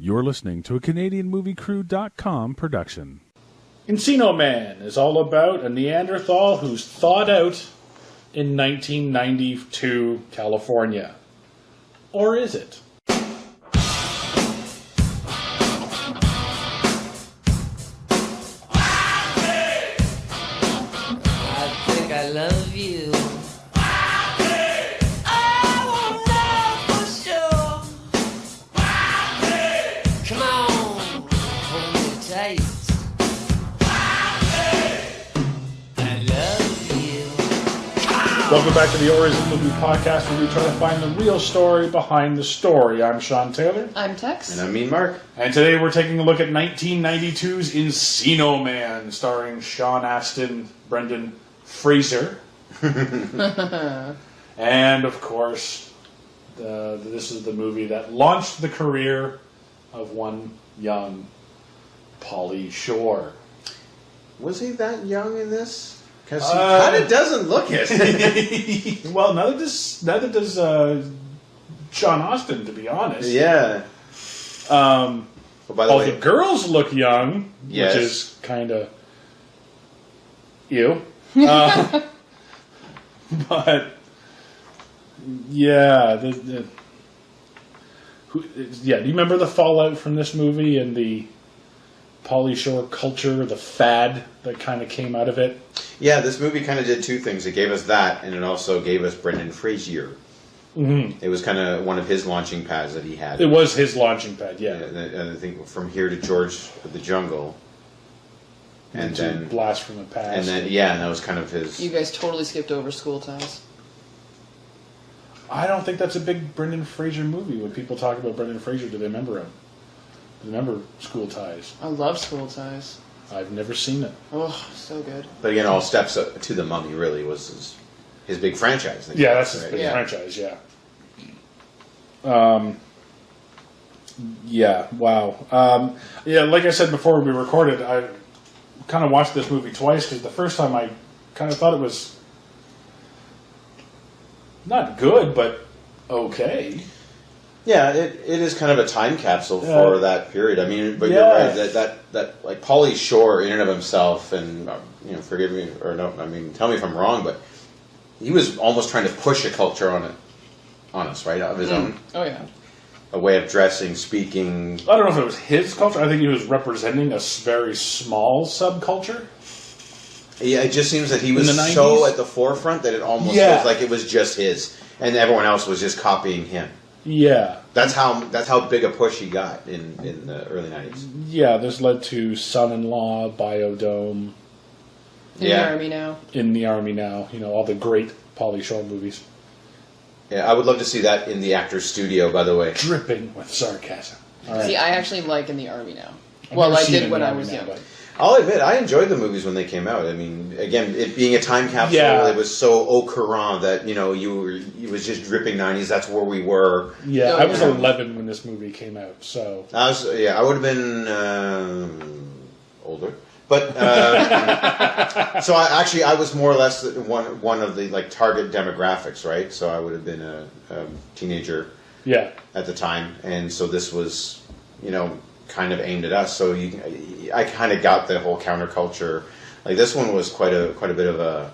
You're listening to a CanadianMovieCrew.com production. Encino Man is all about a Neanderthal who's thawed out in 1992 California. Or is it? I think I love you. Come on, hold me tight. I love you. Welcome back to the Origin Movie Podcast, where we try to find the real story behind the story. I'm Sean Taylor. I'm Tex. And I mean Mark. And today we're taking a look at 1992's Encino Man, starring Sean Astin, Brendan Fraser. And, of course, this is the movie that launched the career of one young Pauly Shore. Was he that young in this? Because he kind of doesn't look it. Well, neither does Sean Astin, to be honest. Yeah. Well, by the way, the girls look young, yes. which is kind of ew. But yeah, do you remember the fallout from this movie and the Pauly Shore culture, the fad that kind of came out of it? yeah, this movie kind of did two things. It gave us that, and it also gave us Brendan Fraser. Mm-hmm. It was kind of one of his launching pads that he had. It was his launching pad, yeah. And I think From Here to George of the Jungle. And then Blast from the Past. And then, yeah, and that was kind of his... You guys totally skipped over School Ties. I don't think that's a big Brendan Fraser movie. When people talk about Brendan Fraser, do they remember him? Do they remember School Ties? I love School Ties. I've never seen it. Oh, so good. But again, All Steps to the Mummy really was his big franchise. Yeah, that's his right? big Yeah. franchise, yeah. Yeah, wow. Yeah, like I said before we recorded, I kind of watched this movie twice because the first time I kind of thought it was not good, but okay. Yeah, it is kind of a time capsule for that period. I mean, but Yeah. you're right that like Pauly Shore in and of himself, and forgive me or no, I mean, tell me if I'm wrong, but he was almost trying to push a culture on us, right, of his own, Oh, yeah. a way of dressing, speaking. I don't know if it was his culture. I think he was representing a very small subculture. Yeah, it just seems that he was In the so 90s? at the forefront that it almost Yeah. was like it was just his, and everyone else was just copying him. Yeah. That's how big a push he got in the early 90s. Yeah, this led to Son-in-Law, Biodome, In the Army now. In the Army Now, all the great Pauly Shore movies. Yeah, I would love to see that in the actor's studio, by the way. Dripping with sarcasm. All right. See, I actually like In the Army now. I've Well, never I seen In did the when I Army was Now, young. but- I'll admit, I enjoyed the movies when they came out. I mean, again, it being a time capsule, Yeah. it was so au courant that, it was just dripping 90s. That's where we were. Yeah, Oh, I was yeah. 11 when this movie came out, so... I would have been older. But, so I was more or less one of the, target demographics, right? So I would have been a teenager Yeah. at the time. And so this was, kind of aimed at us. So I kind of got the whole counterculture. Like this one was quite a bit of a,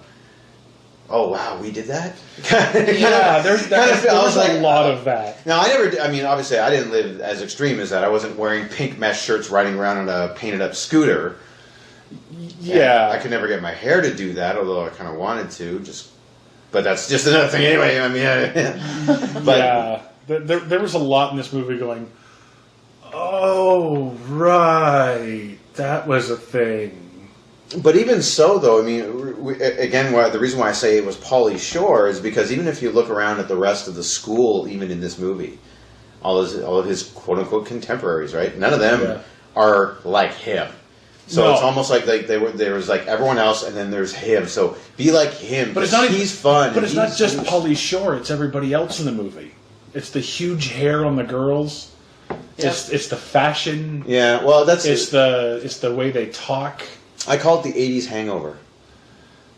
oh wow, we did that. Yeah, there was a lot of that. Now obviously I didn't live as extreme as that. I wasn't wearing pink mesh shirts riding around on a painted up scooter. Yeah. And I could never get my hair to do that, although I kind of wanted to. But that's just another thing anyway. I mean, but yeah. There was a lot in this movie going, oh, right, that was a thing. But even so, though, I mean, again, the reason why I say it was Pauly Shore is because even if you look around at the rest of the school, even in this movie, all of his quote-unquote contemporaries, right? None of them are like him. So it's almost like there was like everyone else, and then there's him. So be like him. But it's not he's fun. But it's not just Pauly Shore; it's everybody else in the movie. It's the huge hair on the girls. Yep. It's the fashion. Yeah, well, It's the way they talk. I call it the '80s hangover.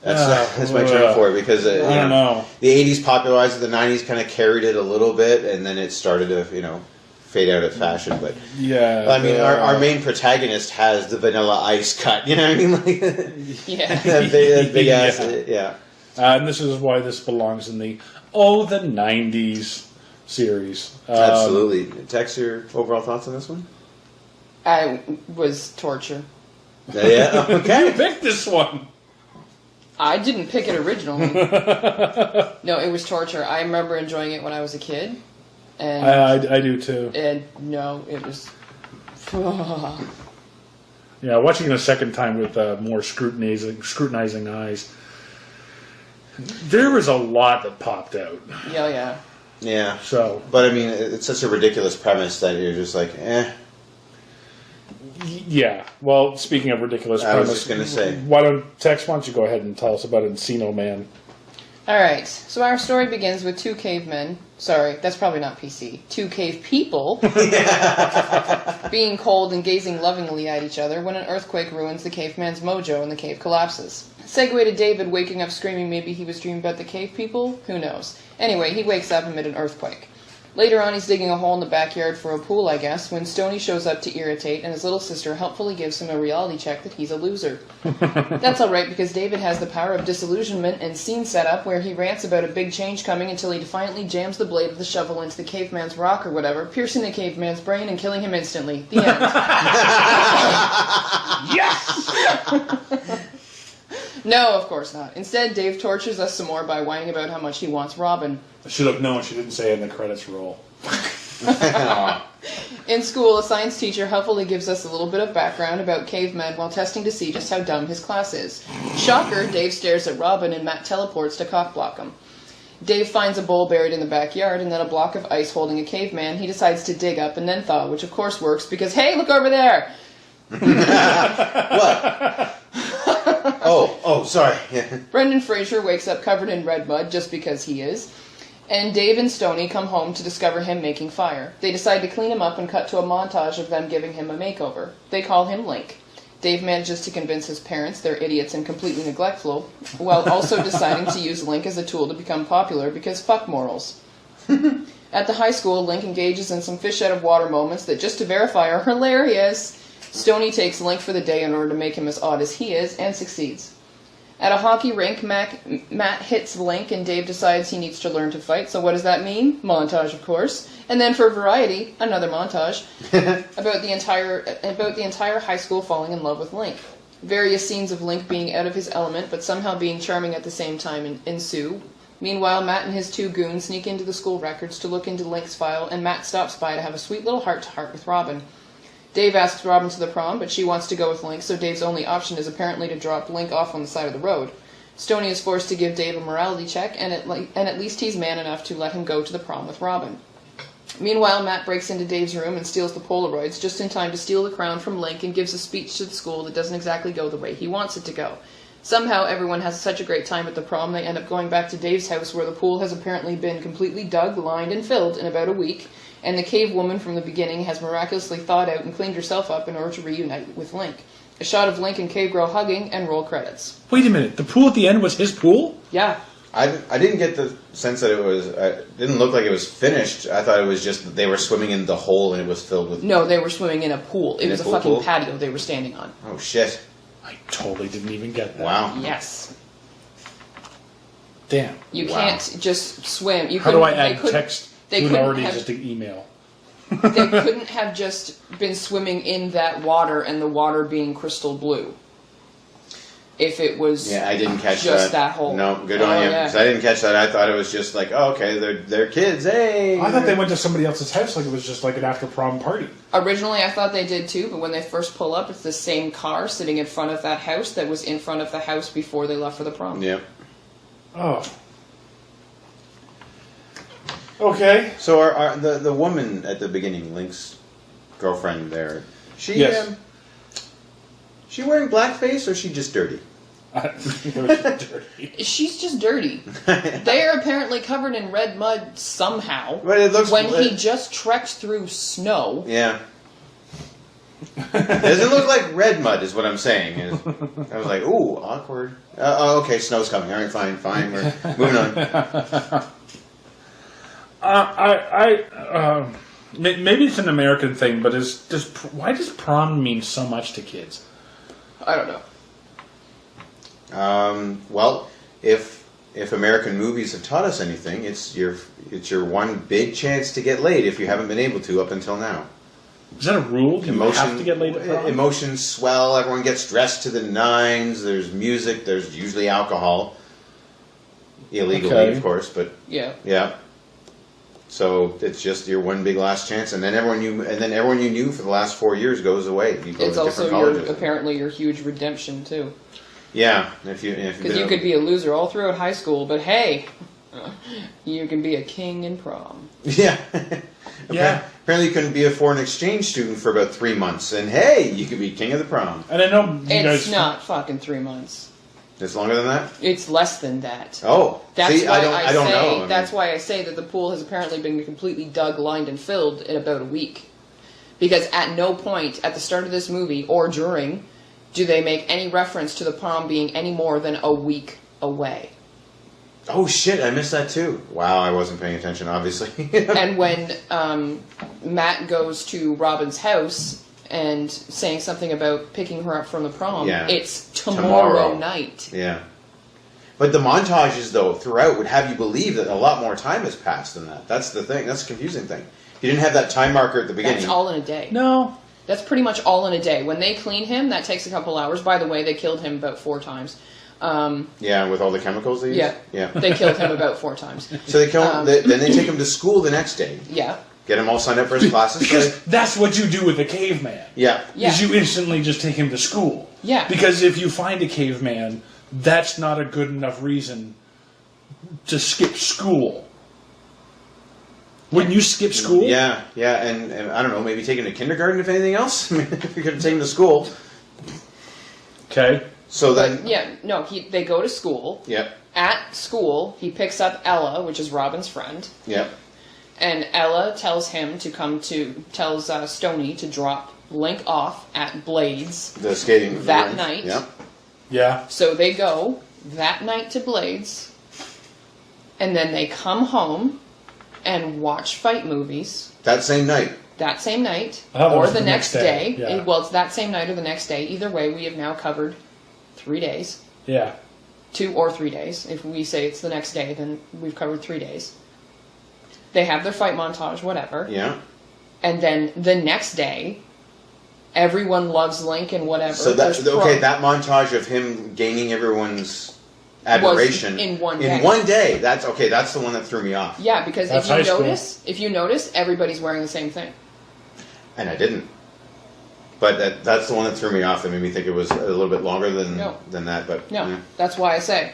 That's my term for it because I don't know. The '80s popularized it, the '90s kind of carried it a little bit, and then it started to fade out of fashion. But Yeah. I mean, our main protagonist has the Vanilla Ice cut. You know what I mean? Like Yeah. that big ass. Yeah. And this is why this belongs in the 90s series. Absolutely. Tex, your overall thoughts on this one? I was torture. Yeah. You Okay. picked this one. I didn't pick it originally. No, it was torture. I remember enjoying it when I was a kid. And, I do too. and no, it was... Yeah, watching it a second time with more scrutinizing eyes, there was a lot that popped out. Yeah. Yeah. So, But I mean, it's such a ridiculous premise that you're just like, eh. yeah. Well, speaking of ridiculous I was premise, just gonna say. why don't you go ahead and tell us about Encino Man? Alright, so our story begins with two cavemen. Sorry, that's probably not PC. Two cave people being cold and gazing lovingly at each other when an earthquake ruins the caveman's mojo and the cave collapses. Segue to David waking up screaming maybe he was dreaming about the cave people? Who knows? Anyway, he wakes up amid an earthquake. Later on, he's digging a hole in the backyard for a pool, I guess, when Stoney shows up to irritate, and his little sister helpfully gives him a reality check that he's a loser. That's alright, because David has the power of disillusionment and scene setup where he rants about a big change coming until he defiantly jams the blade of the shovel into the caveman's rock or whatever, piercing the caveman's brain and killing him instantly. The end. Yes! No, of course not. Instead, Dave tortures us some more by whining about how much he wants Robin. I should have known she didn't say it in the credits roll. In school, a science teacher helpfully gives us a little bit of background about cavemen while testing to see just how dumb his class is. Shocker, Dave stares at Robin and Matt teleports to cockblock him. Dave finds a bowl buried in the backyard and then a block of ice holding a caveman he decides to dig up and then thaw, which of course works because, hey, look over there! What? Oh, sorry. Brendan Fraser wakes up covered in red mud just because he is. And Dave and Stoney come home to discover him making fire. They decide to clean him up and cut to a montage of them giving him a makeover. They call him Link. Dave manages to convince his parents they're idiots and completely neglectful, while also deciding to use Link as a tool to become popular because fuck morals. At the high school, Link engages in some fish out of water moments that, just to verify, are hilarious. Stoney takes Link for the day in order to make him as odd as he is, and succeeds. At a hockey rink, Matt hits Link and Dave decides he needs to learn to fight, so what does that mean? Montage, of course. And then for variety, another montage about the entire high school falling in love with Link. Various scenes of Link being out of his element, but somehow being charming at the same time ensue. Meanwhile, Matt and his two goons sneak into the school records to look into Link's file, and Matt stops by to have a sweet little heart-to-heart with Robin. Dave asks Robin to the prom, but she wants to go with Link, so Dave's only option is apparently to drop Link off on the side of the road. Stoney is forced to give Dave a morality check, and at least he's man enough to let him go to the prom with Robin. Meanwhile, Matt breaks into Dave's room and steals the Polaroids just in time to steal the crown from Link and gives a speech to the school that doesn't exactly go the way he wants it to go. Somehow, everyone has such a great time at the prom, they end up going back to Dave's house where the pool has apparently been completely dug, lined, and filled in about a week, and the cave woman from the beginning has miraculously thawed out and cleaned herself up in order to reunite with Link. A shot of Link and Cave Girl hugging, and roll credits. Wait a minute, the pool at the end was his pool? Yeah. I didn't get the sense that it was... It didn't look like it was finished. I thought it was just that they were swimming in the hole and it was filled with... No, they were swimming in a pool. It was a fucking pool? patio they were standing on. Oh, shit. I totally didn't even get that. Wow. Yes. Damn. You Wow. can't just swim. You How do I couldn't- add they couldn't- text they to an couldn't already have- existing email? They couldn't have just been swimming in that water and the water being crystal blue. If it was Yeah, I didn't catch just that. that hole. No, good on you. Yeah. 'Cause I didn't catch that. I thought it was just like, oh, okay, they're kids. Hey. I thought they went to somebody else's house like it was just like an after prom party. Originally, I thought they did too, but when they first pull up, it's the same car sitting in front of that house that was in front of the house before they left for the prom. Yeah. Oh. Okay. So the woman at the beginning, Link's girlfriend there, she Yes. she wearing blackface or is she just dirty? It was dirty. She's just dirty. They are apparently covered in red mud somehow. But it looks when he just trekked through snow. Yeah. Doesn't look like red mud, is what I'm saying. I was like, ooh, awkward. Okay, snow's coming. All right, fine. We're moving on. Maybe it's an American thing, but why does prom mean so much to kids? I don't know. Well, if American movies have taught us anything, it's your one big chance to get laid if you haven't been able to up until now. Is that a rule? Do you have to get laid at prom? Emotions swell. Everyone gets dressed to the nines. There's music. There's usually alcohol, illegally, of course. But yeah. So it's just your one big last chance, and then everyone you knew for the last 4 years goes away. You go it's to also different colleges. apparently your huge redemption too. Yeah, because you could be a loser all throughout high school, but hey, you can be a king in prom. Yeah. Yeah. Apparently, you couldn't be a foreign exchange student for about 3 months, and hey, you could be king of the prom. And I know it's not fucking 3 months. It's longer than that? It's less than that. Oh, that's see, why I don't know. That's why I say that the pool has apparently been completely dug, lined, and filled in about a week. Because at no point at the start of this movie or during do they make any reference to the prom being any more than a week away. Oh shit, I missed that too. Wow, I wasn't paying attention, obviously. And when Matt goes to Robin's house and saying something about picking her up from the prom, it's tomorrow night. Yeah. But the montages, though, throughout would have you believe that a lot more time has passed than that. That's the thing. That's the confusing thing. You didn't have that time marker at the beginning. That's all in a day. No. That's pretty much all in a day. When they clean him, that takes a couple hours. By the way, they killed him about 4 times. Yeah, with all the chemicals they use? Yeah. They killed him about 4 times. So they kill him, then they take him to school the next day. Yeah. Get him all signed up for his classes. Because that's what you do with a caveman. Yeah. Is you instantly just take him to school. Yeah. Because if you find a caveman, that's not a good enough reason to skip school. Wouldn't you skip school? Yeah, and I don't know, maybe take him to kindergarten if anything else? I mean, if you're going to take him to school. Okay. So then... they go to school. Yep. At school, he picks up Ella, which is Robin's friend. Yep. And Ella tells Stoney to drop Link off at Blades. The skating that rink. night. Yep. Yeah. So they go that night to Blades, and then they come home and watch fight movies. That same night. That same night, or the next day. Yeah. Well, it's that same night or the next day. Either way, we have now covered 3 days. Yeah. 2 or 3 days. If we say it's the next day, then we've covered 3 days. They have their fight montage, whatever. Yeah. And then the next day, everyone loves Link and whatever. So that montage of him gaining everyone's admiration in one day. In one day. That's the one that threw me off. Yeah, because That's if you notice, everybody's wearing the same thing. And I didn't. But that's the one that threw me off. That made me think it was a little bit longer than that. But That's why I say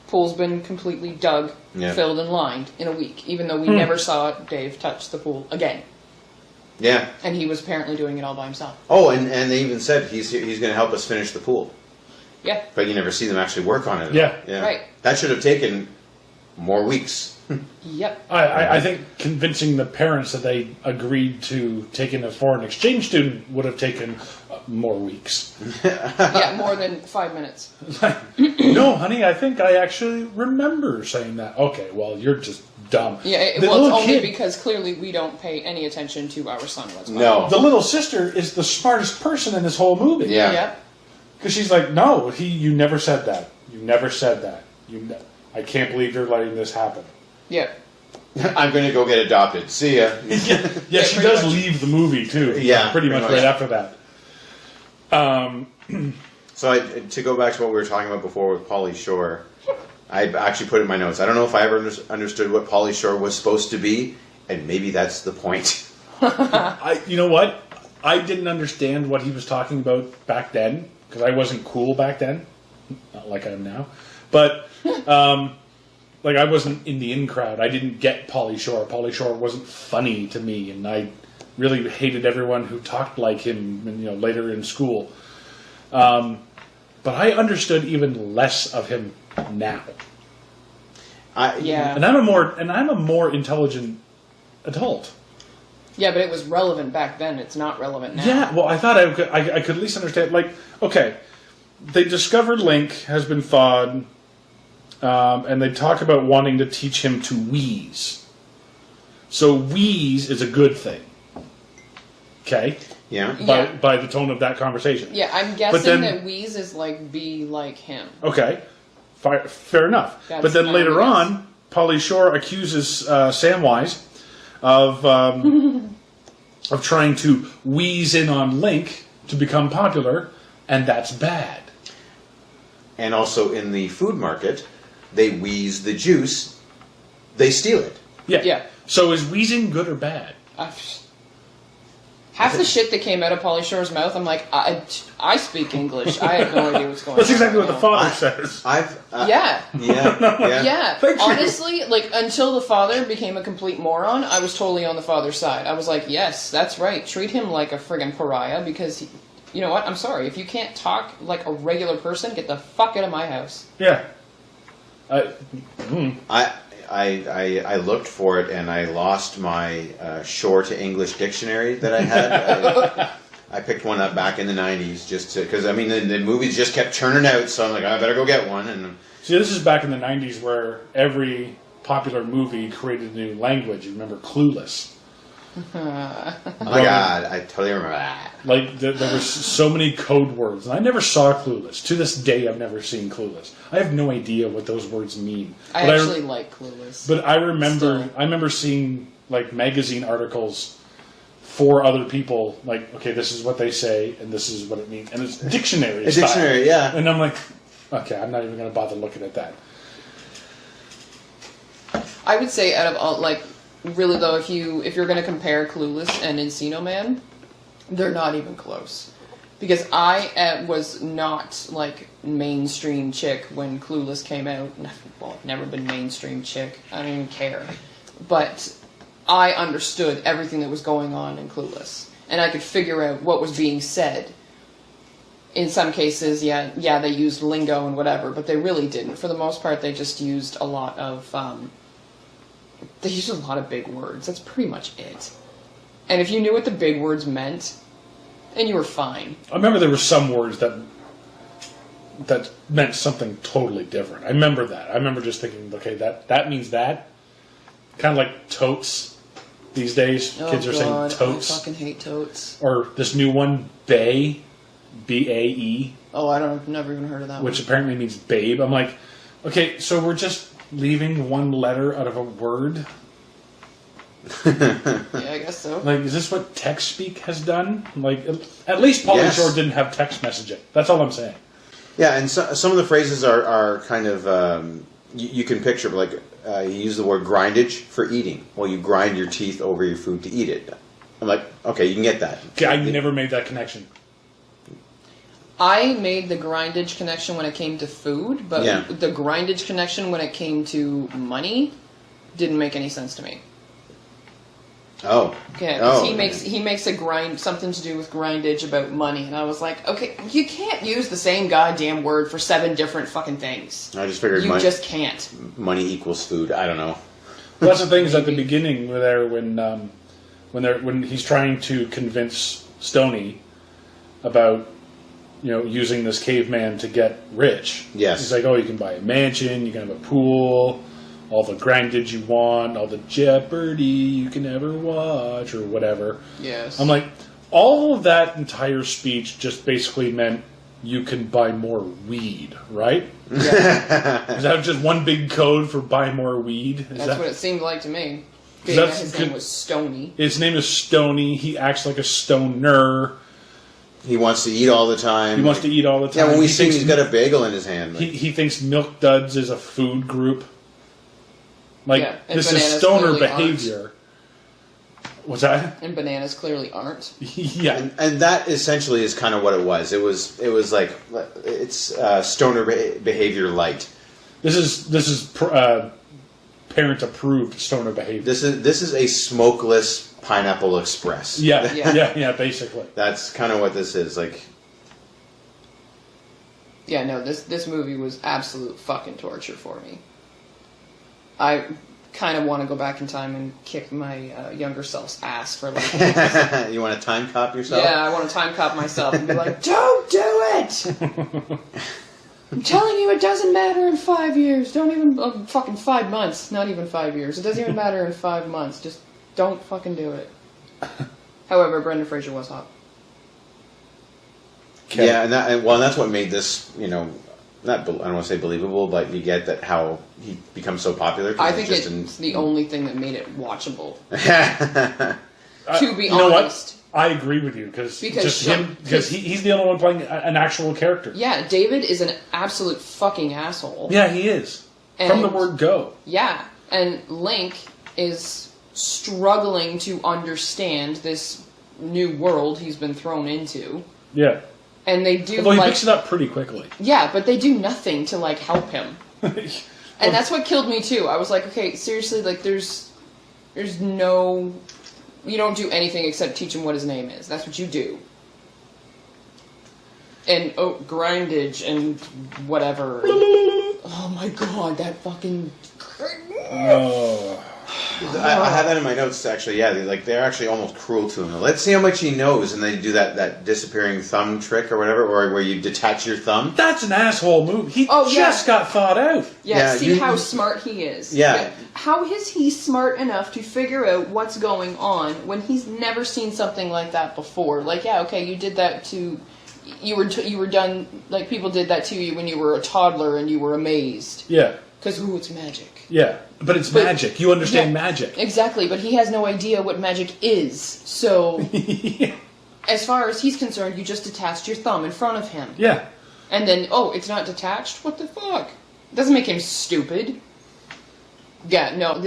pool's been completely dug, filled, and lined in a week. Even though we never saw Dave touch the pool again. Yeah. And he was apparently doing it all by himself. Oh, and they even said he's going to help us finish the pool. Yeah. But you never see them actually work on it. Yeah. Right. That should have taken more weeks. Yep. I think convincing the parents that they agreed to taking a foreign exchange student would have taken more weeks. Yeah, more than 5 minutes. No, honey, I think I actually remember saying that. Okay, well, you're just dumb. Yeah, it's only because clearly we don't pay any attention to our son whatsoever. No. The little sister is the smartest person in this whole movie. Yeah. Yep. Because she's like, no, you never said that. You never said that. I can't believe you're letting this happen. Yeah. I'm going to go get adopted. See ya. Yeah, she does leave the movie, too. Yeah, pretty much right after that. So to go back to what we were talking about before with Pauly Shore, I actually put in my notes. I don't know if I ever understood what Pauly Shore was supposed to be, and maybe that's the point. You know what? I didn't understand what he was talking about back then, because I wasn't cool back then. Not like I am now. But... I wasn't in the in crowd. I didn't get Pauly Shore. Pauly Shore wasn't funny to me, and I really hated everyone who talked like him. Later in school, but I understood even less of him now. Yeah, and I'm a more intelligent adult. Yeah, but it was relevant back then. It's not relevant now. Yeah, well, I thought I could at least understand. Okay, they discovered Link has been thawed. And they talk about wanting to teach him to wheeze. So wheeze is a good thing. Okay, Yeah. Yeah. by the tone of that conversation. Yeah, I'm guessing then- that Wheeze is like be like him. Okay, fair enough. That's but then my later guess. on, Pauly Shore accuses Samwise of of trying to wheeze in on Link to become popular, and that's bad. And also in the food market, they wheeze the juice. They steal it. Yeah. Yeah. So is wheezing good or bad? Half the shit that came out of Pauly Shore's mouth, I'm like, I speak English. I have no idea what's going on. That's exactly what the right father says. I've Yeah. yeah. Yeah, Thank you. honestly, like, until the father became a complete moron, I was totally on the father's side. I was like, yes, that's right. Treat him like a friggin' pariah because, you know what? I'm sorry. If you can't talk like a regular person, get the fuck out of my house. Yeah. I looked for it and I lost my Shore to English dictionary that I had. I picked one up back in the 90s just to, because I mean the movies just kept churning out, so I'm like, I better go get one. And See, this is back in the 90s where every popular movie created a new language. You remember Clueless? oh my god, I totally remember that. Like, there were so many code words. And I never saw Clueless. To this day, I've never seen Clueless. I have no idea what those words mean. I But actually like Clueless. But I remember, Still. I remember seeing like magazine articles for other people. Like, okay, this is what they say, and this is what it means, and it's dictionary. A style. dictionary, yeah. And I'm like, okay, I'm not even going to bother looking at that. I would say out of all, like, really though, if you're going to compare Clueless and Encino Man, they're not even close. Because I was not, like, mainstream chick when Clueless came out. Well, I've never been mainstream chick. I don't even care. But I understood everything that was going on in Clueless. And I could figure out what was being said. In some cases, yeah, they used lingo and whatever, but they really didn't. For the most part, they just used a lot of... they used a lot of big words. That's pretty much it. And if you knew what the big words meant, then you were fine. I remember there were some words that meant something totally different. I remember that. I remember just thinking, okay, that means that. Kind of like totes these days. Kids are saying totes. I fucking hate totes. Or this new one, bae, B-A-E, Oh, I've never even heard of that which one. apparently means babe. I'm like, okay, so we're just leaving one letter out of a word? Yeah, I guess so. Like, is this what text speak has done? Like, at least Pauly Yes. Shore didn't have text messaging. That's all I'm saying. Yeah, and some of the phrases are kind of you can picture, like you use the word grindage for eating. Well, you grind your teeth over your food to eat it. I'm like, okay, you can get that. Okay, I never made that connection. I made the grindage connection when it came to food, but Yeah. the grindage connection when it came to money didn't make any sense to me. Oh, Yeah, 'cause oh. he makes a grind something to do with grindage about money, and I was like, okay, you can't use the same goddamn word for 7 different fucking things. I just figured You just can't. money equals food. I don't know. Well, that's the thing is at the beginning there when he's trying to convince Stoney about using this caveman to get rich. Yes. He's like, oh, you can buy a mansion, you can have a pool, all the grindage you want, all the Jeopardy you can ever watch or whatever. Yes. I'm like, all of that entire speech just basically meant you can buy more weed, right? Yeah, Is that just one big code for buy more weed? that's what it seemed like to me. Being that That's his good. name was Stony. His name is Stoney. He acts like a stoner. He wants to eat all the time. He wants to eat all the time. Yeah, when we He see him, thinks- he's got a bagel in his hand. Like, he thinks Milk Duds is a food group. Like, Yeah, and this is bananas stoner clearly aren't. behavior. What's that? And bananas clearly aren't. Yeah. and that essentially is kind of what it was. It was like it's stoner behavior light. This is parent approved stoner behavior. This is a smokeless Pineapple Express. Yeah, Yeah. yeah, basically. That's kind of what this is. Like, Yeah, no, this movie was absolute fucking torture for me. I kind of want to go back in time and kick my younger self's ass for like... you want to time cop yourself? Yeah, I want to time cop myself and be like, don't do it! I'm telling you, it doesn't matter in 5 years. Don't even... fucking 5 months. Not even 5 years. It doesn't even matter in 5 months. Just don't fucking do it. However, Brendan Fraser was hot. Okay. Yeah, and that's what made this, I don't want to say believable, but you get that how he becomes so popular. I think it's the only thing that made it watchable. To be you know honest. What? I agree with you because Sean- he's the only one playing an actual character. Yeah, David is an absolute fucking asshole. Yeah, he is. From the word go. Yeah, and Link is struggling to understand this new world he's been thrown into. Yeah. And they do Although he picks it up pretty quickly. Yeah, but they do nothing to help him. And that's what killed me too. I was like, okay, seriously, there's no, you don't do anything except teach him what his name is. That's what you do. And grindage and whatever. Oh my god, that fucking. Oh. I have that in my notes actually. Yeah, they're actually almost cruel to him. Let's see how much he knows, and they do that disappearing thumb trick or whatever, or where you detach your thumb. That's an asshole move. He just got thought out. Yeah, see how smart he is. Yeah. How is he smart enough to figure out what's going on when he's never seen something like that before? You did that to. You were done. People did that to you when you were a toddler and you were amazed. Yeah. Because it's magic. Yeah, but it's magic. You understand magic. Exactly, but he has no idea what magic is. So, as far as he's concerned, you just detached your thumb in front of him. Yeah. And then, it's not detached? What the fuck? It doesn't make him stupid. Yeah, no,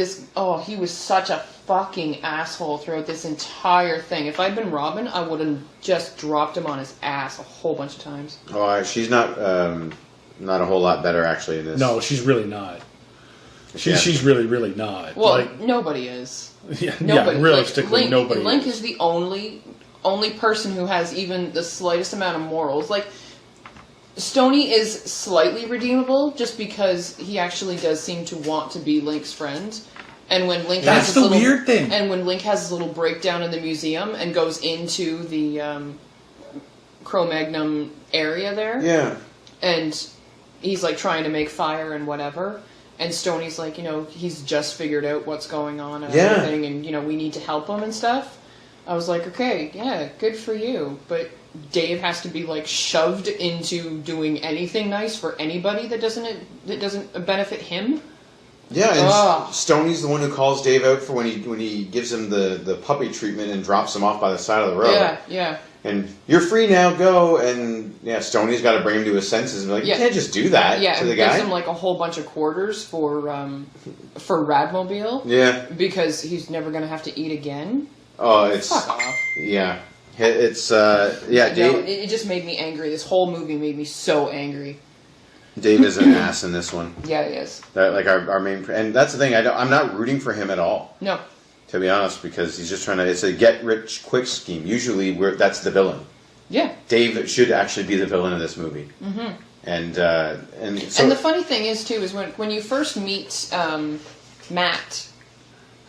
he was such a fucking asshole throughout this entire thing. If I'd been Robin, I would have just dropped him on his ass a whole bunch of times. Oh, she's not a whole lot better actually in this. No, she's really not. She's really, really not. Well, nobody is. Yeah, nobody. Realistically, nobody. Link is the only person who has even the slightest amount of morals. Stoney is slightly redeemable just because he actually does seem to want to be Link's friend. And when Link That's the weird thing. And when Link has his little breakdown in the museum and goes into the Cro-Magnon area there. Yeah. And he's trying to make fire and whatever. And Stoney's he's just figured out what's going on and everything, and, we need to help him and stuff. I was like, okay, yeah, good for you. But Dave has to be, shoved into doing anything nice for anybody that doesn't benefit him. Yeah, and Stoney's the one who calls Dave out for when he gives him the puppy treatment and drops him off by the side of the road. Yeah, yeah. And you're free now, go. And Stoney's got to bring him to his senses and be like, you can't just do that to the guy. Yeah, gives him a whole bunch of quarters for Radmobile. Yeah. Because he's never going to have to eat again. Oh, it's... Fuck off. Yeah. It's, Dave... It just made me angry. This whole movie made me so angry. Dave is an ass in this one. Yeah, he is. Our main... And that's the thing, I'm not rooting for him at all. No. To be honest, because he's just trying to... It's a get-rich-quick scheme. Usually, that's the villain. Yeah. Dave should actually be the villain of this movie. Mm-hmm. And so... And the funny thing is, too, is when you first meet Matt,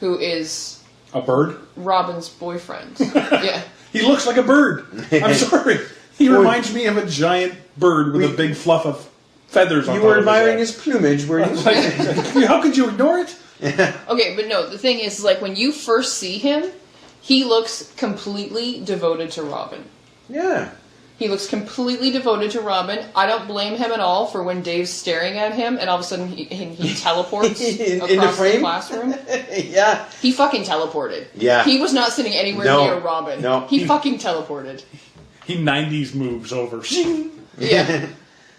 who is... A bird? Robin's boyfriend. Yeah. He looks like a bird. I'm sorry. He reminds me of a giant bird with a big fluff of feathers on top of his head. You were admiring his plumage, were you? How could you ignore it? Okay, but no, the thing is, when you first see him, he looks completely devoted to Robin. Yeah. He looks completely devoted to Robin. I don't blame him at all for when Dave's staring at him and all of a sudden he teleports across the classroom. Yeah. He fucking teleported. Yeah. He was not sitting anywhere near Robin. No. He fucking teleported. He 90s moves over. Yeah.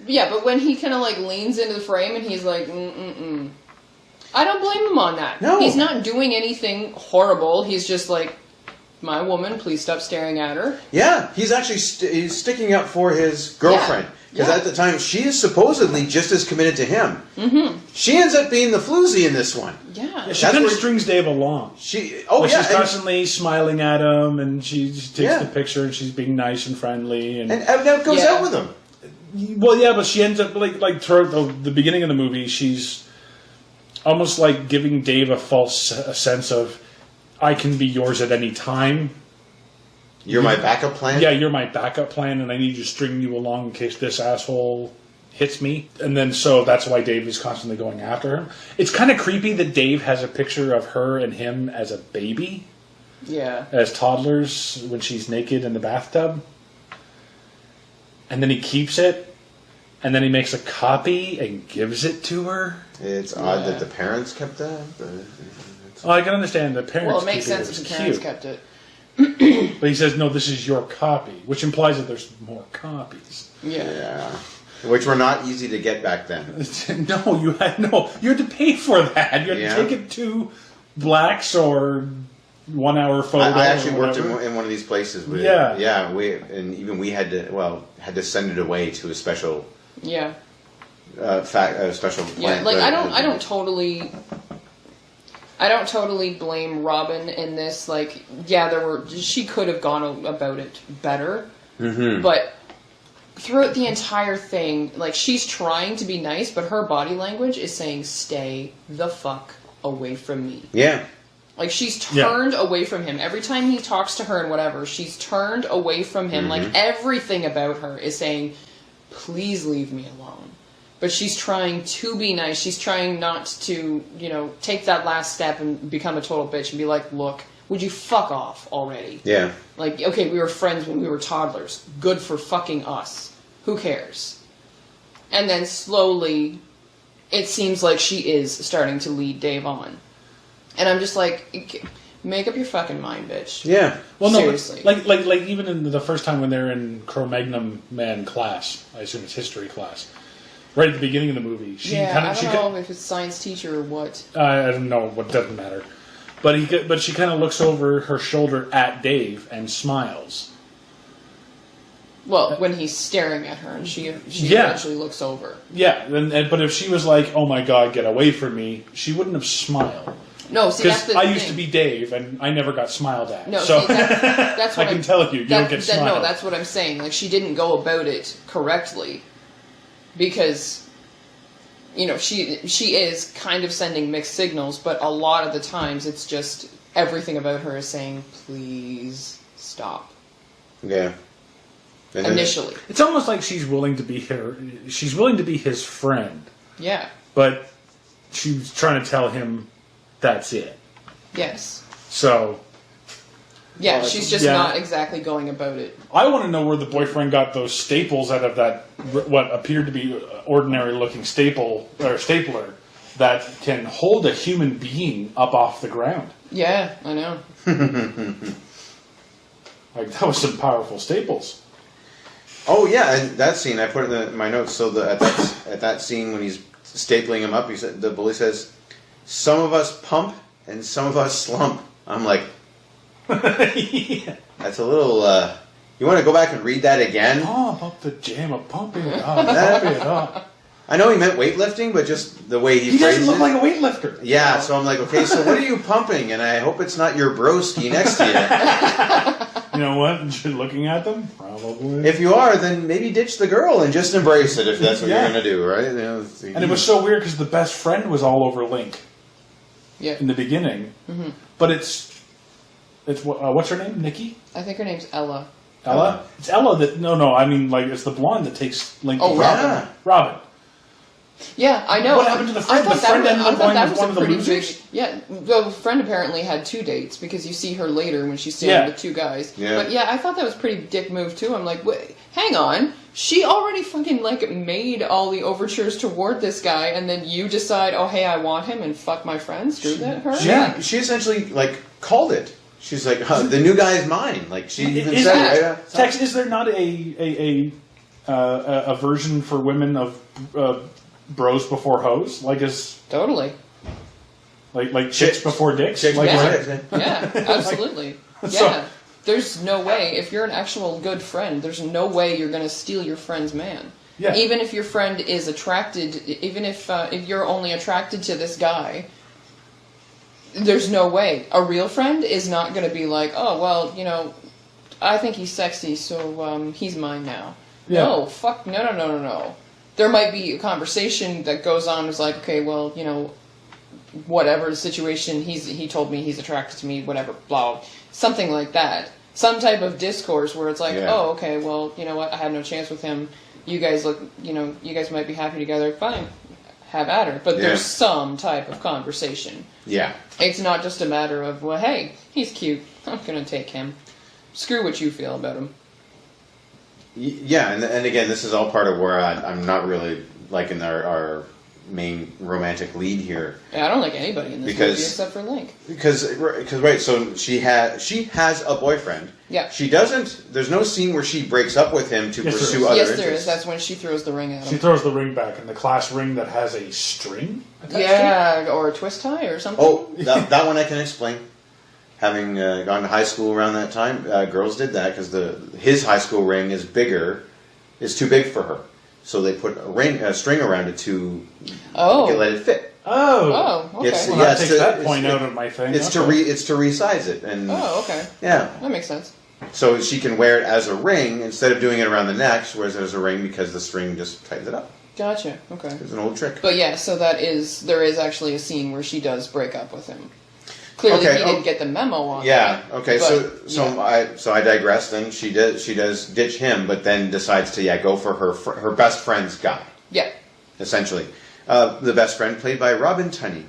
Yeah, but when he kind of leans into the frame and he's like, I don't blame him on that. No. He's not doing anything horrible. He's just like, my woman, please stop staring at her. Yeah, he's actually he's sticking up for his girlfriend. Because at the time, she is supposedly just as committed to him. Mm-hmm. She ends up being the floozy in this one. Yeah. She kind of strings Dave along. She's constantly smiling at him, and she takes the picture, and she's being nice and friendly. And now goes out with him. Well, yeah, but she ends up, throughout the beginning of the movie, she's almost giving Dave a false sense of, I can be yours at any time. You're my backup plan? Yeah, you're my backup plan, and I need to string you along in case this asshole hits me. And then, so that's why Dave is constantly going after him. It's kind of creepy that Dave has a picture of her and him as a baby. Yeah. as toddlers when she's naked in the bathtub. And then he keeps it, and then he makes a copy and gives it to her. It's odd that the parents kept that. But Well, I can understand the parents. Well, it makes keeping sense it. if It's the parents cute. kept it. But he says, no, this is your copy, which implies that there's more copies. Yeah. which were not easy to get back then. No, you had to pay for that. You had Yeah. to take it to Blacks or 1 hour photo. I actually or worked whatever. in one of these places. Yeah. Yeah. We had to send it away to a special Yeah. special Yeah. plant. Like I don't totally blame Robin in this. Like, yeah, she could have gone about it better, but throughout the entire thing, like, she's trying to be nice, but her body language is saying, "Stay the fuck away from me." Yeah. Like, she's turned away from him. Every time he talks to her and whatever, she's turned away from him. Like, everything about her is saying, please leave me alone. But she's trying to be nice. She's trying not to, take that last step and become a total bitch and be like, look, would you fuck off already? Yeah. Like, okay, we were friends when we were toddlers. Good for fucking us. Who cares? And then slowly, it seems like she is starting to lead Dave on. And I'm just like, make up your fucking mind, bitch. Yeah. Well, no, seriously. but like even in the first time when they're in Cro-Magnon Man class, I assume it's history class, right at the beginning of the movie, I don't know if it's science teacher or what. I don't know, what doesn't matter. But she kind of looks over her shoulder at Dave and smiles. Well, when he's staring at her, and she eventually looks over. Yeah, but if she was like, "Oh my God, get away from me," she wouldn't have smiled. No, see, that's Because the I thing. used to be Dave, and I never got smiled at. No, so see, that's what I can tell you, don't get smiled. No, that's what I'm saying. Like, she didn't go about it correctly, because, she is kind of sending mixed signals, but a lot of the times it's just everything about her is saying, please stop. Yeah. And then- Initially. It's almost like she's willing to be his friend, Yeah. but she's trying to tell him that's it. Yes. So Yeah, she's just not exactly going about it. I want to know where the boyfriend got those staples out of that, what appeared to be ordinary-looking stapler that can hold a human being up off the ground. Yeah, I know. Like, that was some powerful staples. Oh yeah, and that scene I put in my notes. So at that scene when he's stapling him up, the bully says, "Some of us pump and some of us slump." I'm like, Yeah. that's a little. You want to go back and read that again? Pump up the jam, pump it up, pump it up. I know he meant weightlifting, but just the way He phrased doesn't look it. like a weightlifter. Yeah, so I'm like, okay, so what are you pumping? And I hope it's not your broski next to you. You know what? You're looking at them? Probably. If you are, then maybe ditch the girl and just embrace it if that's what Yeah. you're going to do, right? And it was so weird because the best friend was all over Link Yeah. in the beginning. Mm-hmm. But it's what's her name? Nikki? I think her name's Ella. Ella? It's Ella that, no, I mean, like, it's the blonde that takes Link. Oh, to Robin. Yeah. Robin. Yeah, I know. What happened to the friend? I thought The friend ended up going with was one a of the pretty losers? big. Yeah, the friend apparently had 2 dates because you see her later when she's standing Yeah. with 2 guys. Yeah. But yeah, I thought that was a pretty dick move too. I'm like, wait, hang on. She already fucking made all the overtures toward this guy, and then you decide, oh hey, I want him, and fuck my friend. Screw that her. Yeah. She essentially, called it. She's like, the new guy is mine. Like, she even Is said that, it. Right? Tex, is there not a version for women of bros before hoes? Like, Totally. like chicks before dicks? Chicks Like, before is dicks, it- Yeah, absolutely. So- Yeah. There's no way, if you're an actual good friend, there's no way you're going to steal your friend's man. Yeah. Even if your friend is attracted, even if you're only attracted to this guy, there's no way. A real friend is not going to be like, oh, well, I think he's sexy, so he's mine now. Yeah. No, fuck, no. There might be a conversation that goes on, it's like, okay, well, whatever the situation, he told me he's attracted to me, whatever, blah, something like that. Some type of discourse where it's like, Yeah. oh, okay, well, you know what, I had no chance with him. You guys look, you guys might be happy together. Fine, have at her. But Yeah. there's some type of conversation. Yeah. It's not just a matter of, well, hey, he's cute. I'm going to take him. Screw what you feel about him. Yeah, and again, this is all part of where I'm not really liking our main romantic lead here. Yeah, I don't like anybody in this movie except for Link. Because right, so she has a boyfriend. Yeah. She doesn't. There's no scene where she breaks up with him to Yes, there pursue is. other Yes, interests. there is. That's when she throws the ring at She him. throws the ring back, and the class ring that has a string attached to it? Yeah, or a twist tie or something. Oh, that one I can explain. Having gone to high school around that time, girls did that because his high school ring is too big for her. So they put a string around it to let it fit. Oh. Oh, okay. It's- Well, yeah, that it's takes to- that it's- point out of my thing. It's Okay. to resize it, and Oh, okay. yeah, That makes sense. so she can wear it as a ring instead of doing it around the neck, whereas there's a ring because the string just tightens it up. Gotcha. Okay. It's an old trick. But yeah, so there is actually a scene where she does break up with him. Clearly, Okay, he didn't get the memo on Yeah. that. Okay. but, So I digress. Then she does ditch him, but then decides to go for her best friend's guy. Yeah. Essentially, the best friend played by Robin Tunney.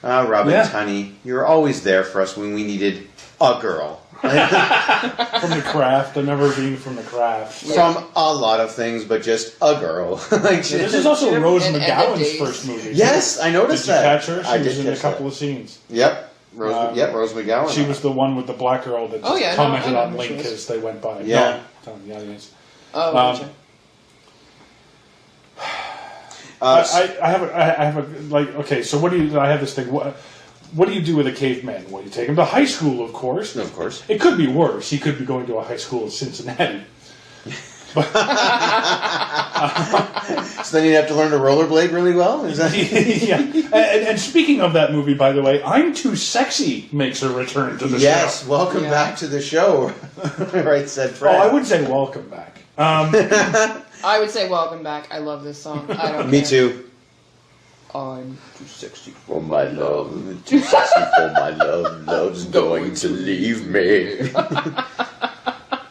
Robin Yeah. Tunney, you were always there for us when we needed a girl. From the Craft. I remember being from the Craft. From a lot of things, but just a girl. Like, Yeah, this is also Rose And McGowan's Days. first movie. yes, I Did noticed you that. catch her? She I was did in a catch couple that. of scenes. Yep. Rose McGowan. She was the one with the black girl that Oh, just yeah, commented I know on who she Link is. as they went by. Yeah. No, telling the audience. Oh, gotcha. I have a like. Okay, so what do you? I have this thing. What do you do with a caveman? Well, you take him to high school, of course. Of course. It could be worse. He could be going to a high school in Cincinnati. So then you'd have to learn to rollerblade really well? Is that... Yeah. And speaking of that movie, by the way, I'm Too Sexy makes a return to the Yes, show. welcome Yeah. back to the show. Right, said Oh, Fred. I would say welcome back. I would say welcome back. I love this song. I don't Me care. too. I'm Too sexy for my love, too sexy for my love, love's going to leave me.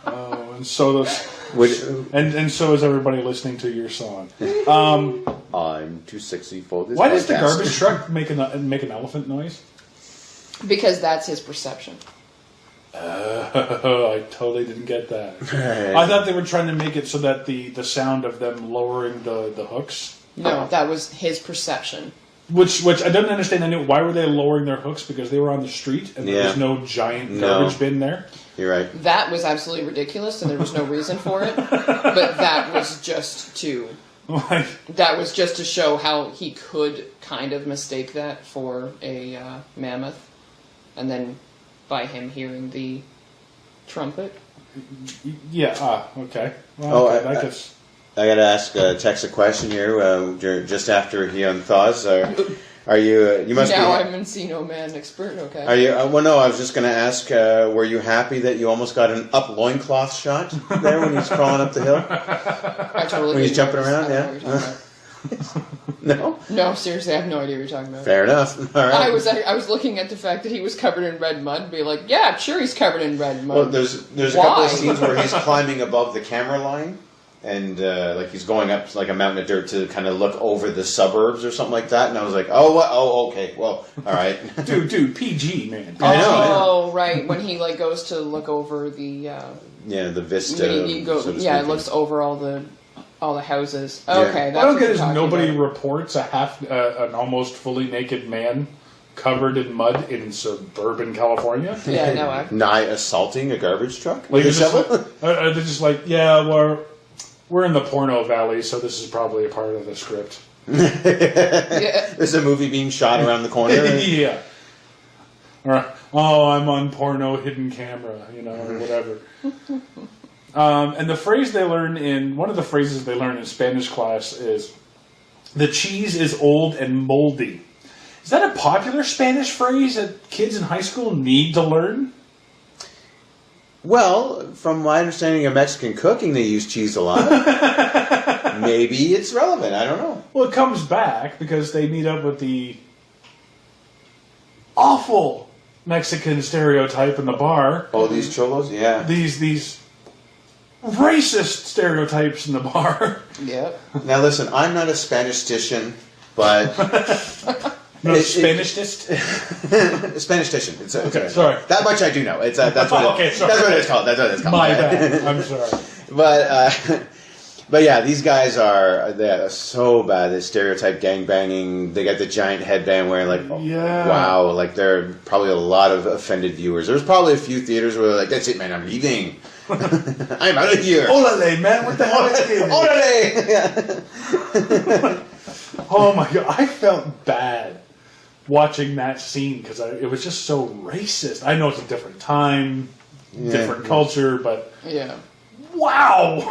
Oh, and so does Which, and so is everybody listening to your song. I'm too sexy for this Why does the podcast. garbage truck make an elephant noise? because that's his perception. I totally didn't get that. I thought they were trying to make it so that the sound of them lowering the hooks, No, that was his perception. which I don't understand. I knew why were they lowering their hooks because they were on the street and there Yeah. was no giant No. garbage bin there. You're right. That was absolutely ridiculous, and there was no reason for it. But that was just to Like, show how he could kind of mistake that for a mammoth, and then by him hearing the trumpet. yeah. Okay. Well, Oh, okay, I- I guess. I gotta ask Tex a question here. Just after he unthaws, are you? You must Now be. I'm Encino Man expert. Okay. Are you? Well, no. I was just gonna ask. Were you happy that you almost got an up loincloth shot there when he's crawling up the hill? I totally. When he's didn't jumping notice. around, I don't know yeah? what you're talking about. No. No, seriously, I have no idea what you're talking about. Fair enough. All right. I was looking at the fact that he was covered in red mud, and be like, yeah, sure, he's covered in red mud. Well, there's a couple of Why? scenes where he's climbing above the camera line, and like he's going up like a mountain of dirt to kind of look over the suburbs or something like that. And I was like, oh, what? Oh, okay. Well, all right. Dude, PG, man. I know, I Oh, right. When he like goes to look over the Yeah, the vista. when he go, so to yeah, it speak. looks over all the houses. Yeah. Okay, that's What I don't what get you're is talking nobody about. reports an almost fully naked man covered in mud in suburban California. Yeah, no, I. Nigh assaulting a garbage truck Like, with a it's just shovel. they're just like, yeah, we're in the porno valley, so this is probably a part of the script. Yeah. There's a movie being shot around the corner. Yeah. Or, oh, I'm on porno hidden camera, or whatever. And the phrase they learn one of the phrases they learn in Spanish class is, the cheese is old and moldy. Is that a popular Spanish phrase that kids in high school need to learn? Well, from my understanding of Mexican cooking, they use cheese a lot. Maybe it's relevant. I don't know. Well, it comes back because they meet up with the awful Mexican stereotype in the bar. Oh, these cholos? Yeah. These racist stereotypes in the bar. Yep. Now listen, I'm not a Spanistician. But No, Spanishist? Spanishtition. It's Okay, sorry. That much I do know. It's that's what Okay, sorry. that's what it's called. That's what it's called. My bad. I'm sorry. But yeah, these guys they're so bad. They stereotype gangbanging. They got the giant headband wearing, like, Yeah. wow, like there are probably a lot of offended viewers. There's probably a few theaters where they're like, that's it, man, I'm leaving. I'm out of here. Olale, man, what the hell is this? Orale! Oh my god, I felt bad watching that scene because it was just so racist. I know it's a different time, different culture, but Yeah. wow,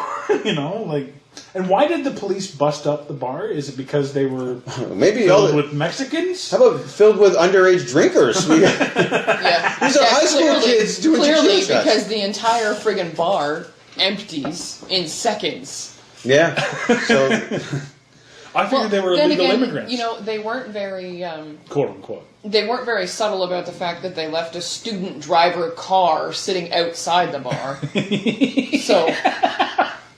like, and why did the police bust up the bar? Is it because they were Maybe filled with Mexicans? How about filled with underage drinkers? Yeah. These are high school kids doing Clearly, tequila shots. because the entire friggin' bar empties in seconds. Yeah. So I figured they were then illegal again, immigrants, they weren't very quote unquote. they weren't very subtle about the fact that they left a student driver car sitting outside the bar. So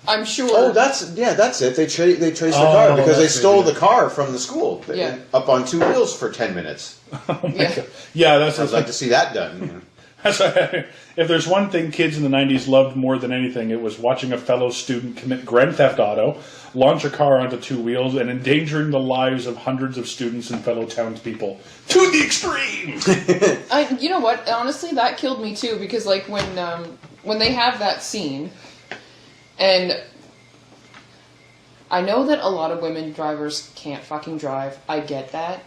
I'm sure. oh, that's it. They traced the car because they that's stole it, yeah. the car from the school. Yeah. Up on two wheels for 10 minutes. Yeah. Yeah, that's I'd like to see that done. That's why, if there's one thing kids in the 90s loved more than anything, it was watching a fellow student commit Grand Theft Auto, launch a car onto two wheels, and endangering the lives of hundreds of students and fellow townspeople to the extreme. You know what? Honestly, that killed me too because like when they have that scene, and I know that a lot of women drivers can't fucking drive. I get that.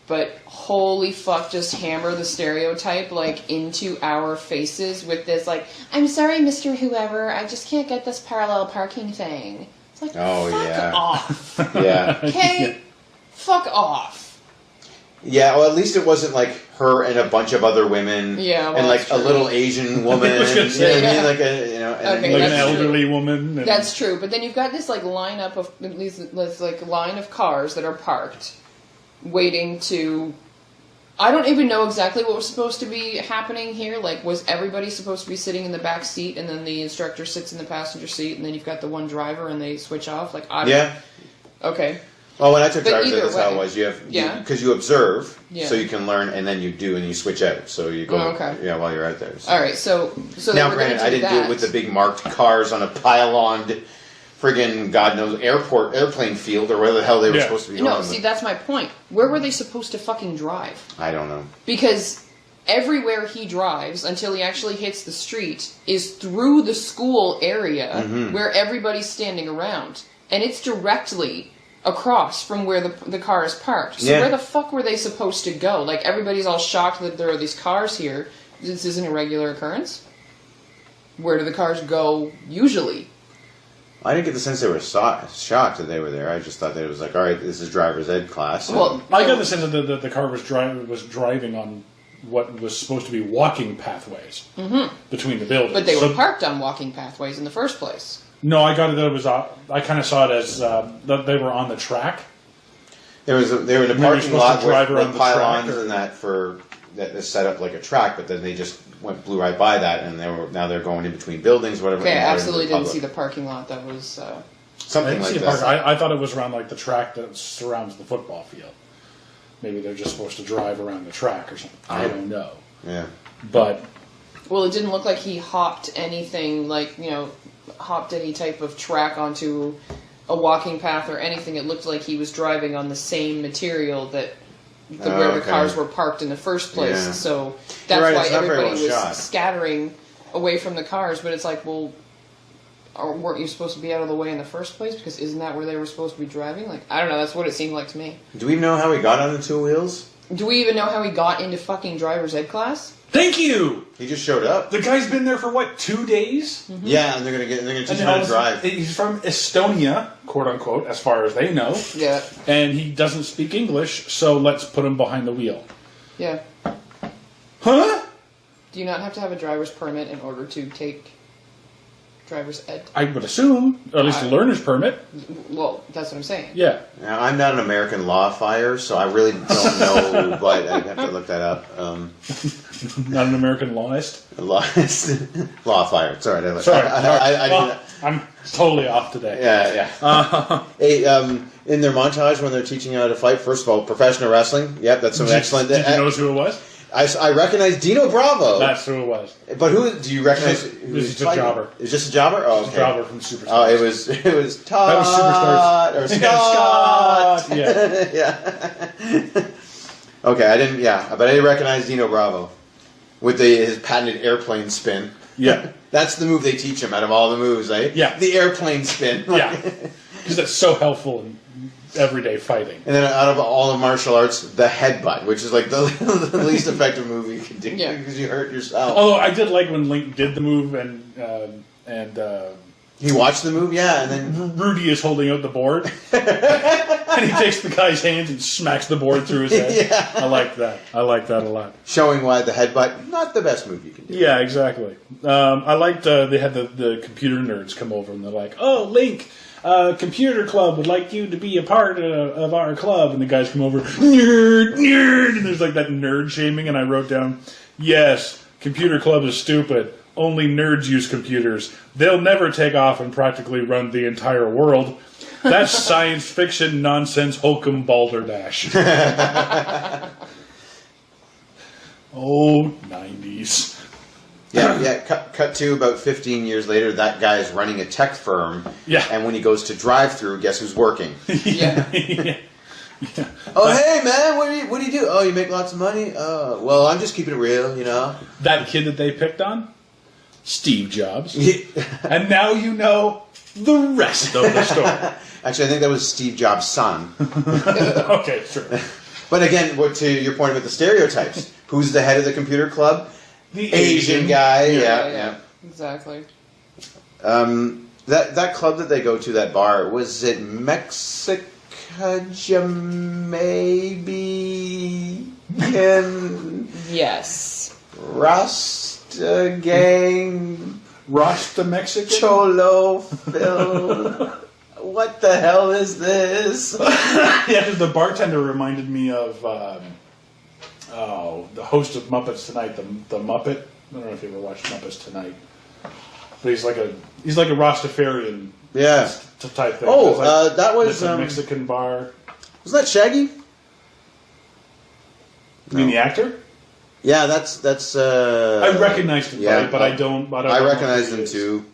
But holy fuck, just hammer the stereotype like into our faces with this like, I'm sorry, Mr. Whoever, I just can't get this parallel parking thing. It's like, Oh, fuck yeah. off. Yeah. Okay? Fuck off. Yeah, well, at least it wasn't like her and a bunch of other women. Yeah, well, and like that's a true. little Asian woman. I was gonna say, you know what I mean? yeah. Like and Okay, Like an that's true. elderly woman. And That's true, but then you've got this like lineup of this like line of cars that are parked, waiting to. I don't even know exactly what was supposed to be happening here. Like, was everybody supposed to be sitting in the back seat, and then the instructor sits in the passenger seat, and then you've got the one driver, and they switch off? Like, I don't. Yeah. Okay. Well, when I took But driver's ed, either that's how it way. was. You have Yeah. because you observe, Yeah. so you can learn, and then you do, and you switch out. So you go, Oh, okay. yeah, while you're out there. So. All right. So they Now, were gonna granted, I do didn't do it with the big marked cars on a pylon, friggin' God knows airplane field or where the hell they were Yeah. supposed to be No, going. see, that's my point. Where were they supposed to fucking drive? I don't know. Because everywhere he drives until he actually hits the street is through the school area Mm-hmm. where everybody's standing around. And it's directly across from where the car is parked. So Yeah. where the fuck were they supposed to go? Like, everybody's all shocked that there are these cars here. This isn't a regular occurrence. Where do the cars go usually? I didn't get the sense they were shocked that they were there. I just thought that it was like, all right, this is driver's ed class. Well, I got the sense that the car was driving on what was supposed to be walking pathways between the buildings. but they were So- parked on walking pathways in the first place. No, I got it that it was. I kind of saw it as that they were on the track. they were in a Maybe you're parking supposed lot to drive with around the pylons track or- and that is set up like a track, but then they just blew right by that, and now they're going in between buildings, whatever. Okay, I and they're in absolutely the didn't public. see the parking lot that was... I Something didn't like see a that. park. I thought it was around like the track that surrounds the football field. Maybe they're just supposed to drive around the track or something. I don't know. Yeah. But Well, it didn't look like he hopped anything, like, hopped any type of track onto a walking path or anything. It looked like he was driving on the same material that where the okay. cars were parked in the first place. Yeah. So that's right, why it's not very everybody well was shot. scattering away from the cars. But it's like, well, weren't you supposed to be out of the way in the first place? Because isn't that where they were supposed to be driving? Like, I don't know. That's what it seemed like to me. Do we know how he got on the two wheels? Do we even know how he got into fucking driver's ed class? thank you. He just showed up. The guy's been there for what, 2 days? Yeah, and they're gonna teach And him how to drive. He's from Estonia, quote unquote, as far as they know. Yeah. And he doesn't speak English, so let's put him behind the wheel. Yeah. Huh? Do you not have to have a driver's permit in order to take driver's ed? I would assume, or at least a learner's permit. Well, that's what I'm saying. Yeah. Now, I'm not an American law fire, so I really don't know, but I'd have to look that up. Not an American lawist. Law fire. Sorry, Sorry. I I'm totally off today. Yeah. Hey, in their montage when they're teaching you how to fight, first of all, professional wrestling. Yep, that's some excellent. Did you notice who it was? I recognize Dino Bravo. That's who it was. But who do you recognize? It was just a jobber. It's just a jobber. Oh, okay. Just a jobber from Superstars. Oh, it was Todd. That was Superstars. Or Scott. Yeah. Yeah. Okay, I didn't. Yeah, but I didn't recognize Dino Bravo with his patented airplane spin. Yeah. That's the move they teach him out of all the moves, eh? Yeah. The airplane spin. Yeah. Because it's so helpful in everyday fighting. And then out of all the martial arts, the headbutt, which is like the least effective move you can do because you hurt yourself. Although I did like when Link did the move and he watched the move, yeah, and then Rudy is holding out the board and he takes the guy's hands and smacks the board through his head. Yeah. I like that. I like that a lot. Showing why the headbutt, not the best move you can do. Yeah, exactly. I liked they had the computer nerds come over and they're like, "Oh, Link, computer club would like you to be a part of our club," and the guys come over, nerd, and there's like that nerd shaming, and I wrote down, "Yes, computer club is stupid. Only nerds use computers. They'll never take off and practically run the entire world. That's science fiction nonsense hokum balderdash." Oh, 90s. Yeah. Cut to about 15 years later, that guy is running a tech firm. Yeah. And when he goes to drive-through, guess who's working? Yeah. Yeah. Oh, hey, man, what do you do? Oh, you make lots of money? Oh, well, I'm just keeping it real, you know? That kid that they picked on? Steve Jobs. And now you know the rest of the story. Actually, I think that was Steve Jobs' son. Okay, sure. But again, to your point about the stereotypes, who's the head of the computer club? The Asian guy. Yeah. Exactly. That club that they go to, that bar, was it Mexican? Maybe Yes. Rasta gang, Rasta Mexican? Cholo Phil. What the hell is this? Yeah, 'cause the bartender reminded me of the host of Muppets Tonight, the Muppet. I don't know if you ever watched Muppets Tonight, but he's like a Rastafarian Yeah. type thing. Oh, It's like, that was it's a Mexican bar. Was that Shaggy? You mean the actor? Yeah, that's. I recognized him, yeah, but I don't. I recognize him too.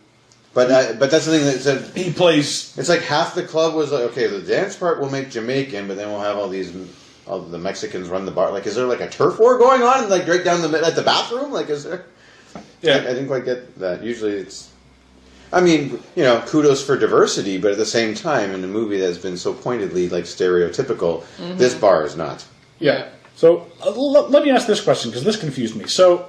But that's the thing that said He plays. it's like half the club was like, okay, the dance part will make Jamaican, but then we'll have all the Mexicans run the bar. Like, is there like a turf war going on? Like right down at the bathroom? Like, is there? Yeah, I didn't quite get that. Usually it's. I mean, kudos for diversity, but at the same time, in a movie that's been so pointedly like stereotypical, this bar is not. yeah. So let me ask this question because this confused me. So,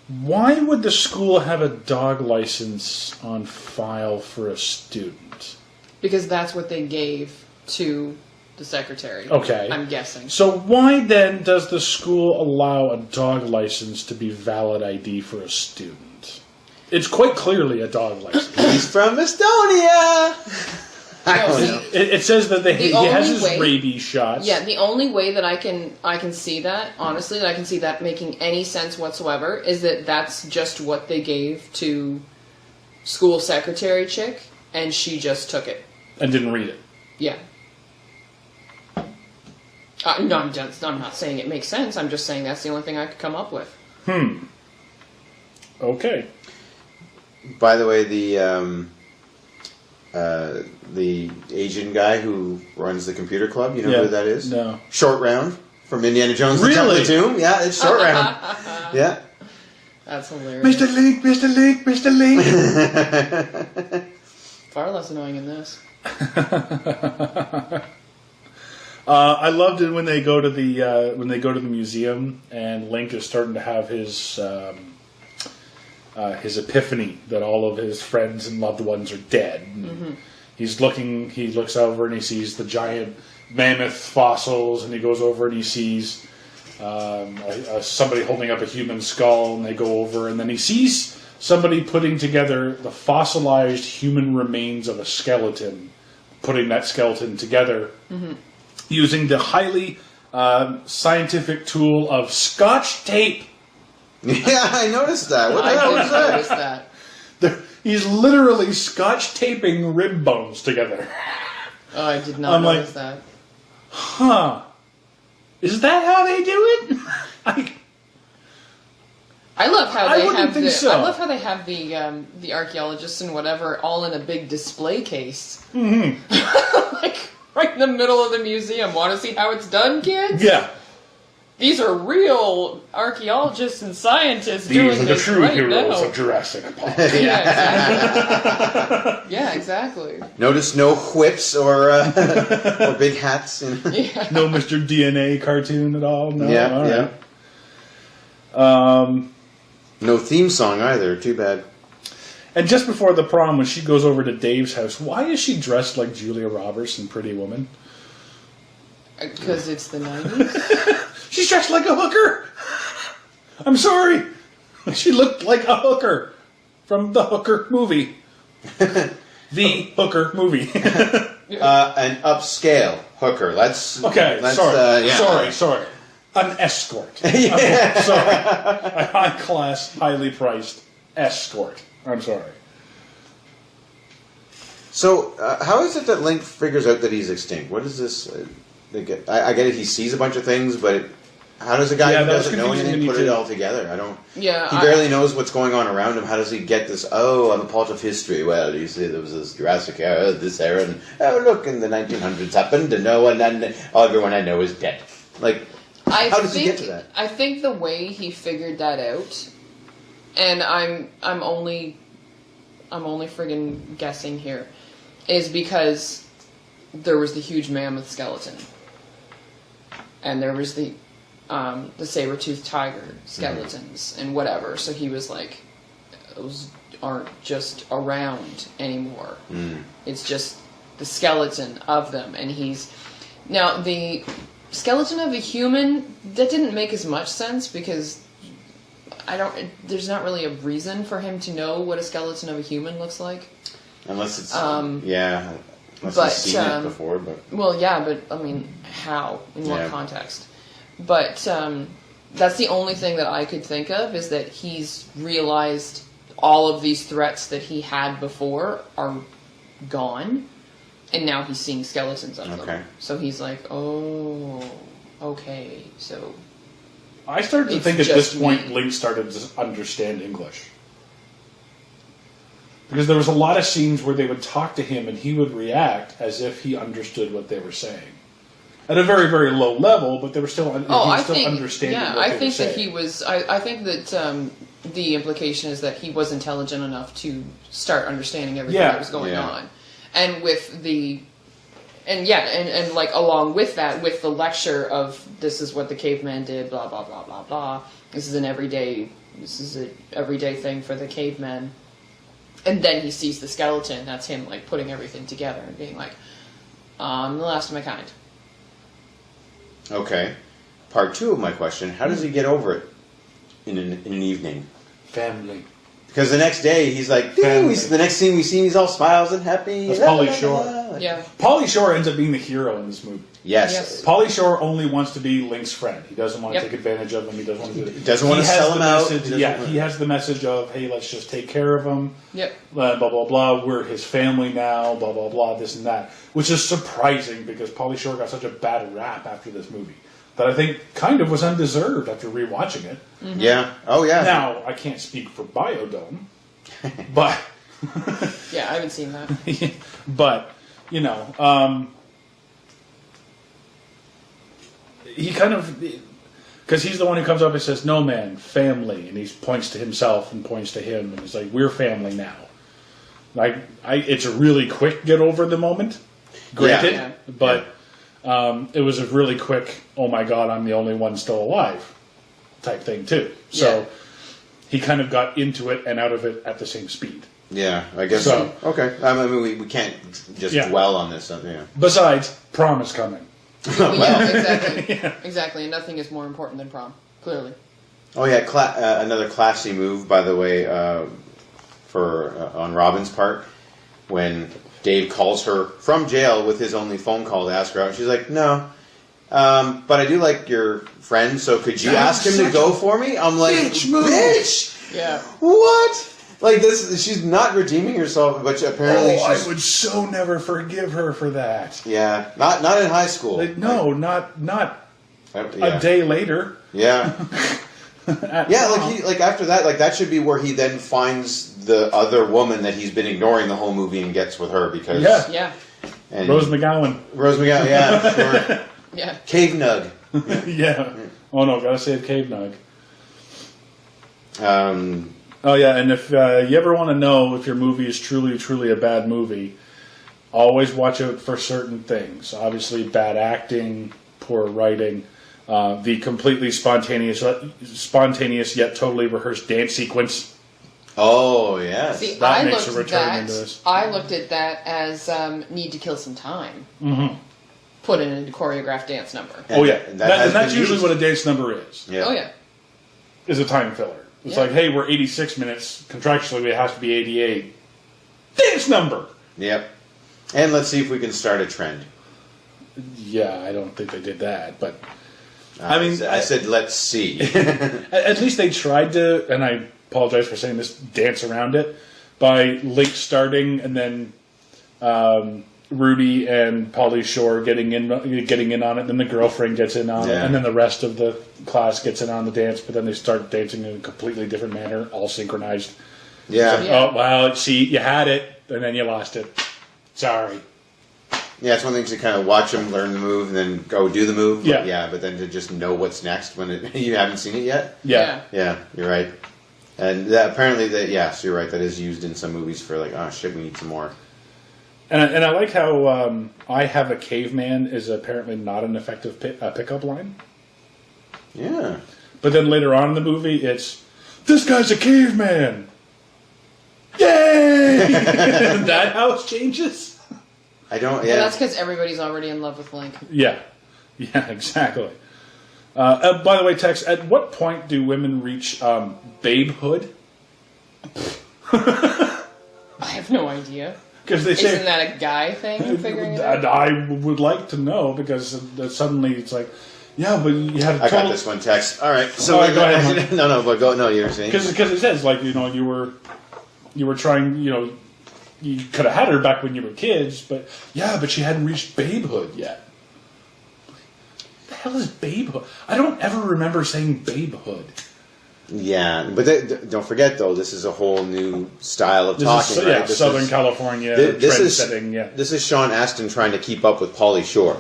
why would the school have a dog license on file for a student? Because that's what they gave to the secretary. Okay. I'm guessing. So why then does the school allow a dog license to be valid ID for a student? It's quite clearly a dog license. He's from Estonia. No, see, It says that he has his way- rabies shots. Yeah, the only way that I can see that, honestly, that I can see that making any sense whatsoever is that that's just what they gave to school secretary chick, and she just took it. And didn't read it. Yeah. No, I'm not saying it makes sense. I'm just saying that's the only thing I could come up with. Okay. By the way, the Asian guy who runs the computer club, you know who that is? No. Short Round from Indiana Jones: The Really? Temple of Doom. Yeah, it's Short Round. Yeah. That's hilarious. Mr. Link, Mr. Link, Mr. Link. Far less annoying in this. I loved it when they go to the museum and Link is starting to have his epiphany that all of his friends and loved ones are dead. He looks over and he sees the giant mammoth fossils, and he goes over and he sees somebody holding up a human skull, and they go over, and then he sees somebody putting together the fossilized human remains of a skeleton, putting that skeleton together using the highly scientific tool of Scotch tape. Yeah, I noticed that. What the I hell did was that? notice that. He's literally scotch taping rib bones together. Oh, I did not notice that. Huh. Is that how they do it? I love how I they wouldn't have think the. so. I love how they have the archaeologists and whatever all in a big display case. Mm-hmm. Like right in the middle of the museum. Want to see how it's done, kids? Yeah. These are real archaeologists and scientists These doing are the this true right heroes now. of Jurassic Park. Yeah, exactly. Notice no whips or big hats. Yeah. No Mr. DNA cartoon at all? No? Yeah, All yeah. right. No theme song either. Too bad. And just before the prom, when she goes over to Dave's house, why is she dressed like Julia Roberts in Pretty Woman? Because it's the 90s. She's dressed like a hooker! I'm sorry! She looked like a hooker from the Hooker movie. The Hooker movie. An upscale hooker. Okay, sorry. Sorry. An escort. Yeah. Okay, sorry. A high-class, highly priced escort. I'm sorry. So, how is it that Link figures out that he's extinct? What is this? I get it. He sees a bunch of things, but how does a guy who that was doesn't know confusing anything to me put it too. all together? I don't. Yeah, He barely knows what's going on around him. How does he get this? Oh, I'm a part of history. Well, you see, there was this Jurassic era, this era, and oh, look, in the 1900s happened, and no one, and everyone I know is dead. Like, how does he get to that? I think the way he figured that out, and I'm only friggin' guessing here, is because there was the huge mammoth skeleton, and there was the saber-toothed tiger skeletons and whatever. So he was like, those aren't just around anymore. It's just the skeleton of them, and now the skeleton of a human, that didn't make as much sense because there's not really a reason for him to know what a skeleton of a human looks like. Unless it's unless but, he's seen it before. But well, yeah, but I mean, how? In what Yeah. context? But that's the only thing that I could think of, is that he's realized all of these threats that he had before are gone, and now he's seeing skeletons of Okay. them. So he's like, oh, okay, so... I started to It's think at this just point me. Link started to understand English. Because there was a lot of scenes where they would talk to him and he would react as if he understood what they were saying. At a very, very low level, but they were still, he was still understanding what they were saying. That he was... I think that the implication is that he was intelligent enough to start understanding everything that was going on. And with the... And like along with that, with the lecture of this is what the caveman did, blah blah blah blah blah. This is an everyday thing for the cavemen. And then he sees the skeleton. That's him like putting everything together and being like, I'm the last of my kind. okay, part 2 of my question: how does he get over it in an evening? Family. Because the next day he's like, the next scene we see, he's all smiles and happy. That's Pauly Shore. Yeah. Pauly Shore ends up being the hero in this movie. Yes. Pauly Shore only wants to be Link's friend. He doesn't want to Yep. take advantage of him. He doesn't want to do it. He doesn't want to has sell the him out. message- he has the message of, hey, let's just take care of him. Yep. Blah, blah, blah. We're his family now. Blah, blah, blah. This and that. Which is surprising because Pauly Shore got such a bad rap after this movie that I think kind of was undeserved after rewatching it. Mm-hmm. Yeah. Oh yeah. Now, I can't speak for Biodome, but... Yeah, I haven't seen that. But, you know, he kind of, because he's the one who comes up and says, no man, family, and he points to himself and points to him, and he's like, we're family now. Like, it's a really quick get over the moment, granted, Yeah. but it was a really quick, oh my god, I'm the only one still alive type thing too. So Yeah. he kind of got into it and out of it at the same speed. Yeah, I guess So- so. Okay. I mean, we can't just Yeah. dwell on this. Yeah. Besides, prom is coming. Yeah, exactly. Exactly, and nothing is more important than prom, clearly. Oh yeah, another classy move, by the way, on Robin's part, when Dave calls her from jail with his only phone call to ask her out, and she's like, "No, but I do like your friend, so could you ask him to go for me?" I'm like, Bitch move. "Bitch, Yeah. what?" Like this, she's not redeeming herself, but apparently Oh, she's. I would so never forgive her for that. Yeah, not in high school. Like, no, not Yeah. a day later. Yeah. Like after that, like that should be where he then finds the other woman that he's been ignoring the whole movie and gets with her because Yeah. and Rose McGowan. Rose McGowan, yeah, sure. Yeah. Cave Nug. Yeah. Oh no, gotta save Cave Nug. Um, Oh yeah, and if you ever want to know if your movie is truly a bad movie, always watch out for certain things. Obviously, bad acting, poor writing, the completely spontaneous yet totally rehearsed dance sequence. oh yes. See, That I makes looked a at return that. into this. I looked at that as need to kill some time. Mm-hmm. Put it in a choreographed dance number. Oh yeah, And and that's been usually used. what a dance number is. Yeah. Oh yeah. Is a time filler. It's Yeah. like, hey, we're 86 minutes. Contractually, it has to be 88. Dance number. Yep. And let's see if we can start a trend. Yeah, I don't think they did that, but I mean, I said let's see. at least they tried to, and I apologize for saying this, dance around it by Link starting and then Rudy and Pauly Shore getting in on it, then the girlfriend gets in on it, Yeah. and then the rest of the class gets in on the dance, but then they start dancing in a completely different manner, all synchronized. Yeah. Yeah. Oh, well, see, you had it, and then you lost it. Sorry. Yeah, it's one thing to kind of watch them learn the move and then go do the move. Yeah. But then to just know what's next when you haven't seen it yet. Yeah. Yeah, you're right. And that, apparently, yes, you're right. That is used in some movies for like, oh shit, we need some more. And I like how I have a caveman is apparently not an effective pickup line. Yeah. But then later on in the movie, it's, this guy's a caveman! Yay! That house changes? I don't. Well, Yeah. that's because everybody's already in love with Link. Yeah. Yeah, exactly. By the way, Tex, at what point do women reach babehood? I have no idea. Because they say... Isn't that a guy thing? Figuring it out. I would like to know, because suddenly it's like, yeah, but you had a I total... got this one, Tex. All right. So All right, go ahead, no, but go. No, you're saying. Because it says, like, you know, you were trying, you know, you could have had her back when you were kids, but yeah, but she hadn't reached babehood yet. What the hell is babehood? I don't ever remember saying babehood. Yeah, but don't forget though, this is a whole new style of This talking. is, right? yeah, This Southern is- California This trend is setting, yeah. This is Sean Astin trying to keep up with Pauly Shore.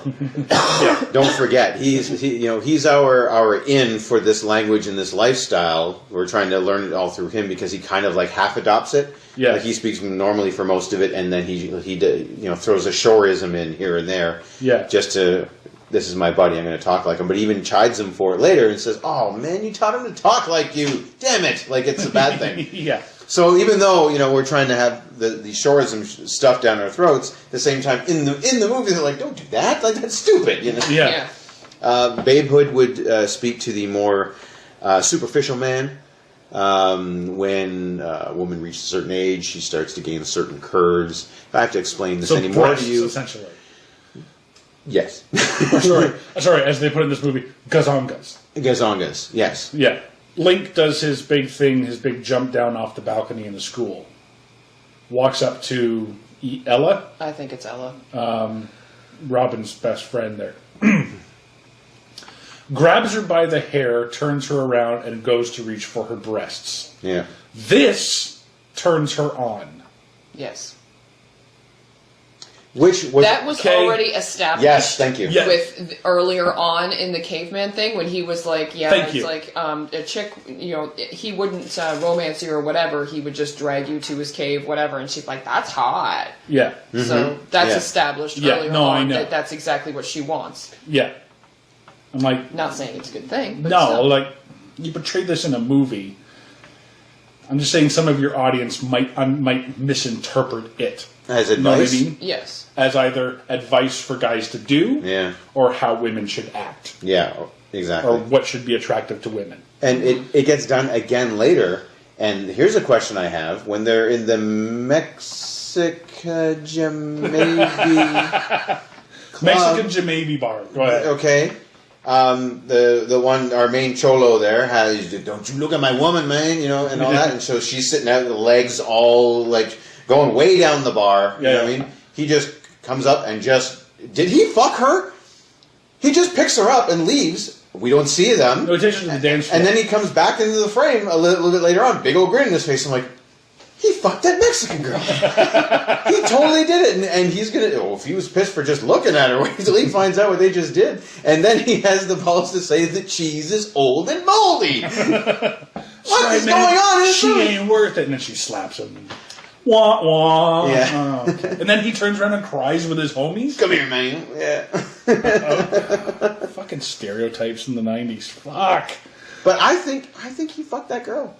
Don't forget, he's our in for this language and this lifestyle. We're trying to learn it all through him because he kind of like half adopts it. Yeah. Like he speaks normally for most of it, and then he throws a Shoreism in here and there. Yeah. Just to. This is my buddy, I'm going to talk like him. But he even chides him for it later and says, oh, man, you taught him to talk like you. Damn it. Like, it's a bad thing. Yeah. So even though, we're trying to have the Shoreism stuff down our throats, at the same time, in the movie, they're like, don't do that. Like, that's stupid, Yeah. Yeah. Babehood would speak to the more superficial man. When a woman reaches a certain age, she starts to gain certain curves. If I have to explain this So anymore breasts, to you... essentially. Yes. Sorry, as they put in this movie, gazongas. Gazongas, yes. Yeah. Link does his big thing, his big jump down off the balcony in the school. Walks up to Ella, I think it's Ella. Robin's best friend there. Grabs her by the hair, turns her around, and goes to reach for her breasts. Yeah. This turns her on. Yes. Which was... That was Okay. already established. Yes, thank you. Yeah. With earlier on in the caveman thing, when he was like, yeah, Thank it's you. like a chick, he wouldn't romance you or whatever. He would just drag you to his cave, whatever. And she's like, that's hot. Yeah. So that's Yeah. established Yeah, earlier no, I on know. that that's exactly what she wants. Yeah. I'm like, Not saying it's a good thing, but no, still. like, you portray this in a movie. I'm just saying some of your audience might misinterpret it. As You know what I advice? mean? Yes. As either advice for guys to do, Yeah. or how women should act, Yeah, or exactly. what should be attractive to women. And it gets done again later. And here's a question I have. When they're in the Mexican Jamaica club, Mexican Jamaby bar. Go ahead. okay, The one, our main cholo there has, don't you look at my woman, man, you know, and all that. And so she's sitting out, the legs all like going way down the bar. You know what I mean? He just comes up and did he fuck her? He just picks her up and leaves. We don't see them. No, he takes her to the dance floor. And then he comes back into the frame a little bit later on, big old grin in his face. I'm like, he fucked that Mexican girl. He totally did it. And he's going to, if he was pissed for just looking at her, wait till he finds out what they just did. And then he has the balls to say the cheese is old and moldy. What is going on in this She movie? ain't worth it. And then she slaps him. Wah, wah. Yeah. Oh, okay. And then he turns around and cries with his homies. Come here, man. Yeah. Fucking stereotypes in the 90s. Fuck. But I think he fucked that girl.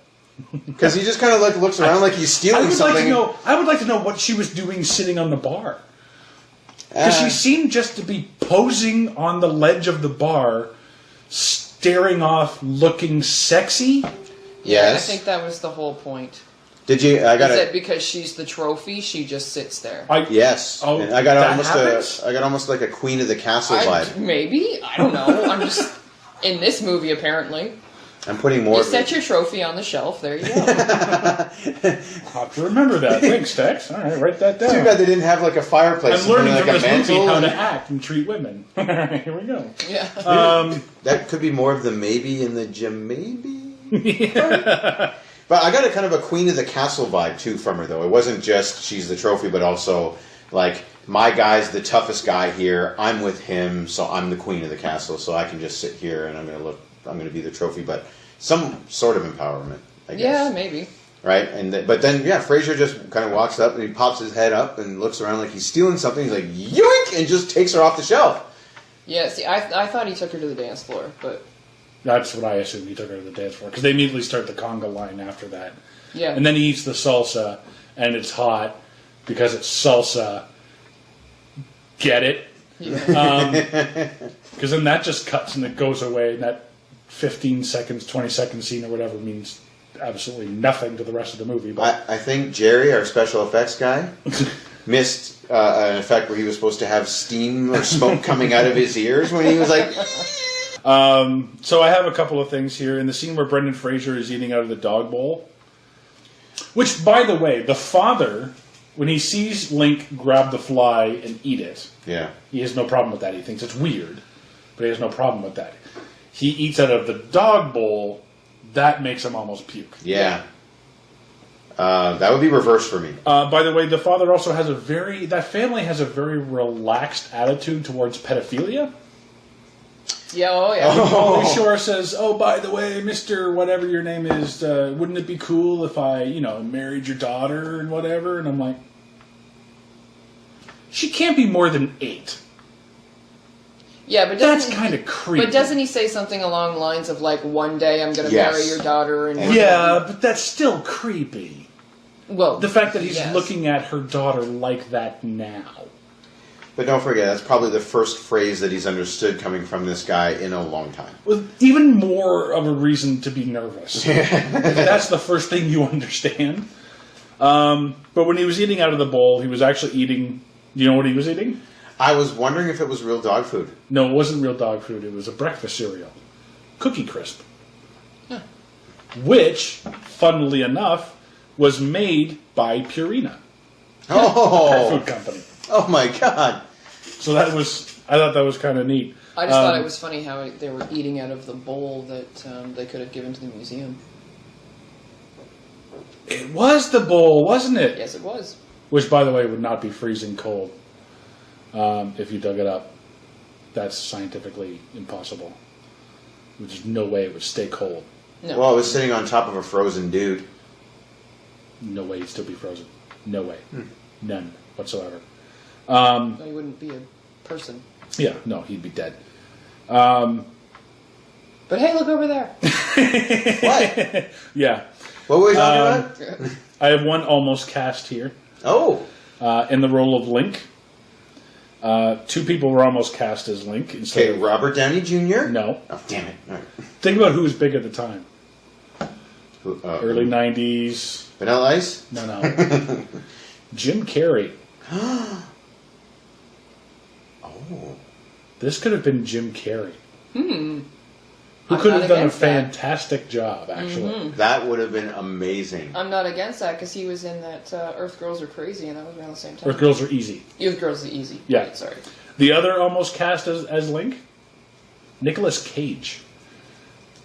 Because he just kind of like looks around like he's stealing something. I would like to know what she was doing sitting on the bar. Because she seemed just to be posing on the ledge of the bar, staring off, looking sexy. Yes. I think that was the whole point. Did you? I got Is it. that because she's the trophy, she just sits there? Yes. Oh, And I got that almost like a Queen of the Castle vibe. Maybe? I don't know. I'm just... In this movie, apparently. I'm putting more. You set your trophy on the shelf, there you go. I'll have to remember that. Thanks, Tex. All right, write that down. Too bad they didn't have like a fireplace. I'm learning like from a this movie mantle. how to act and treat women. Here we go. Yeah. That could be more of the maybe in the gym, maybe. But I got a kind of a Queen of the Castle vibe too from her, though. It wasn't just she's the trophy, but also like my guy's the toughest guy here. I'm with him, so I'm the Queen of the Castle. So I can just sit here and I'm going to be the trophy, but some sort of empowerment, I guess. Yeah, maybe. Right, but then Fraser just kind of walks up and he pops his head up and looks around like he's stealing something. He's like yoink and just takes her off the shelf. Yeah, see, I thought he took her to the dance floor, but... That's what I assumed he took her to the dance floor. Because they immediately start the conga line after that. Yeah. And then he eats the salsa, and it's hot because it's salsa. Get it? Yeah. Because then that just cuts and it goes away, and that 15 seconds, 20-second scene or whatever means absolutely nothing to the rest of the movie. But I think Jerry, our special effects guy, missed an effect where he was supposed to have steam or smoke coming out of his ears when he was like... So I have a couple of things here. In the scene where Brendan Fraser is eating out of the dog bowl, which, by the way, the father, when he sees Link grab the fly and eat it, he has no problem with that. He thinks it's weird, but he has no problem with that. He eats out of the dog bowl, that makes him almost puke. Yeah. That would be reversed for me. By the way, the father also has that family has a very relaxed attitude towards pedophilia. Yeah, oh yeah. Pauly Shore says, "Oh, by the way, Mr. whatever your name is, wouldn't it be cool if I, married your daughter and whatever?" And I'm like, she can't be more than 8. Yeah, but That's kind of creepy. But doesn't he say something along the lines of like, one day I'm going to marry your daughter? And yeah, but that's still creepy. Well, The fact that he's looking at her daughter like that now. But don't forget, that's probably the first phrase that he's understood coming from this guy in a long time. With even more of a reason to be nervous. That's the first thing you understand. But when he was eating out of the bowl, he was actually eating... Do you know what he was eating? I was wondering if it was real dog food. No, it wasn't real dog food. It was a breakfast cereal. Cookie Crisp. Which, funnily enough, was made by Purina. Her food company. Oh my god. So I thought that was kind of neat. I just thought it was funny how they were eating out of the bowl that they could have given to the museum. It was the bowl, wasn't it? Yes, it was. Which, by the way, would not be freezing cold if you dug it up. That's scientifically impossible. There's just no way it would stay cold. No. Well, it was sitting on top of a frozen dude. No way it'd still be frozen. No way. None whatsoever. No, he wouldn't be a person. Yeah, no, he'd be dead. But hey, look over there. What? Yeah. What were we talking about? I have one almost cast here. Oh. In the role of Link. 2 people were almost cast as Link. Instead Okay, of, Robert Downey Jr.? No. Oh, damn it. All right. Think about who was big at the time. Early Who? 90s. Vanilla Ice? No. Jim Carrey. Oh. This could have been Jim Carrey. Who I'm could not have done a against that. fantastic job, actually. That would have been amazing. I'm not against that because he was in that Earth Girls Are Crazy, and that was around the same time. Earth Girls Are Easy. Earth Girls Are Easy. Yeah. Right, sorry. The other almost cast as Link, Nicolas Cage.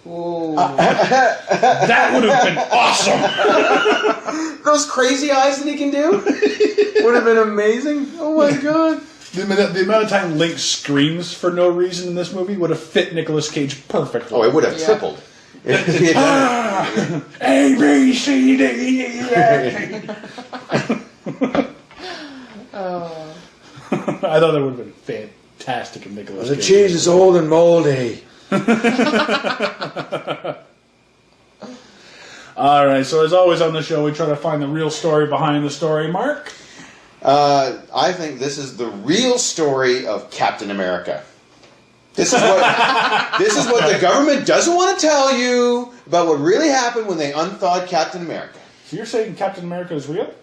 Ooh. That would have been awesome. Those crazy eyes that he can do would have been amazing. Oh my god. The amount of time Link screams for no reason in this movie would have fit Nicolas Cage perfectly. Oh, it would have Yeah. tripled. If he had done it. A, B, C, D, E, F. Oh. I thought that would have been fantastic if Nicolas Cage. is old and moldy. Alright, so as always on the show, we try to find the real story behind the story. Mark? I think this is the real story of Captain America. This is what the government doesn't want to tell you about what really happened when they unthawed Captain America. So you're saying Captain America is real?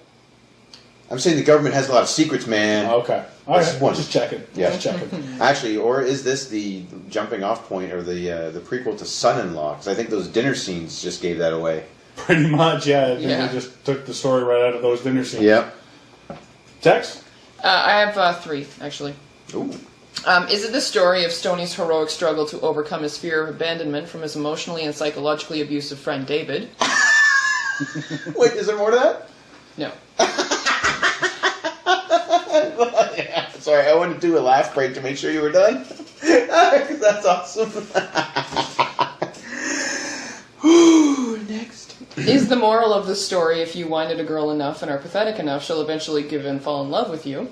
I'm saying the government has a lot of secrets, man. Okay. This Alright, is one. just checking. Yeah. Just checking. Actually, or is this the jumping off point or the prequel to Son-in-Law? Because I think those dinner scenes just gave that away. Pretty much, yeah. I think Yeah. they just took the story right out of those dinner scenes. Yep. Tex? I have 3, actually. Ooh. Is it the story of Stoney's heroic struggle to overcome his fear of abandonment from his emotionally and psychologically abusive friend David? Wait, is there more to that? No. Yeah, sorry, I wanted to do a laugh break to make sure you were done. That's awesome. Ooh, next. Is the moral of the story, if you whine at a girl enough and are pathetic enough, she'll eventually give in and fall in love with you?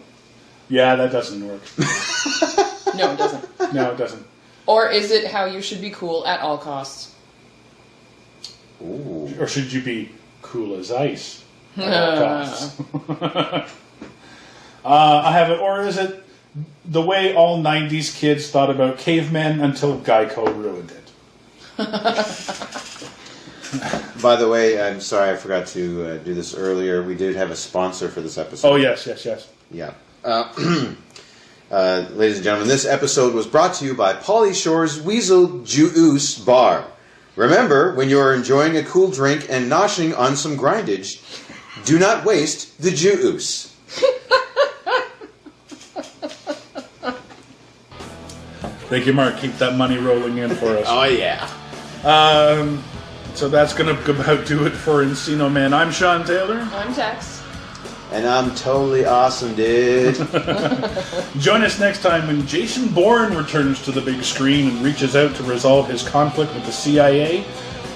Yeah, that doesn't work. No, it doesn't. No, it doesn't. Or is it how you should be cool at all costs? Ooh. Or should you be cool as ice? At all costs? I have it. Or is it the way all 90s kids thought about cavemen until Geico ruined it? By the way, I'm sorry I forgot to do this earlier. We did have a sponsor for this episode. Oh, yes. Yeah. Ladies and gentlemen, this episode was brought to you by Pauly Shore's Weasel Juice Bar. Remember, when you are enjoying a cool drink and noshing on some grindage, do not waste the juice. Thank you, Mark. Keep that money rolling in for us. Oh, yeah. So that's going to about do it for Encino Man. I'm Sean Taylor. I'm Tex. And I'm totally awesome, dude. Join us next time when Jason Bourne returns to the big screen and reaches out to resolve his conflict with the CIA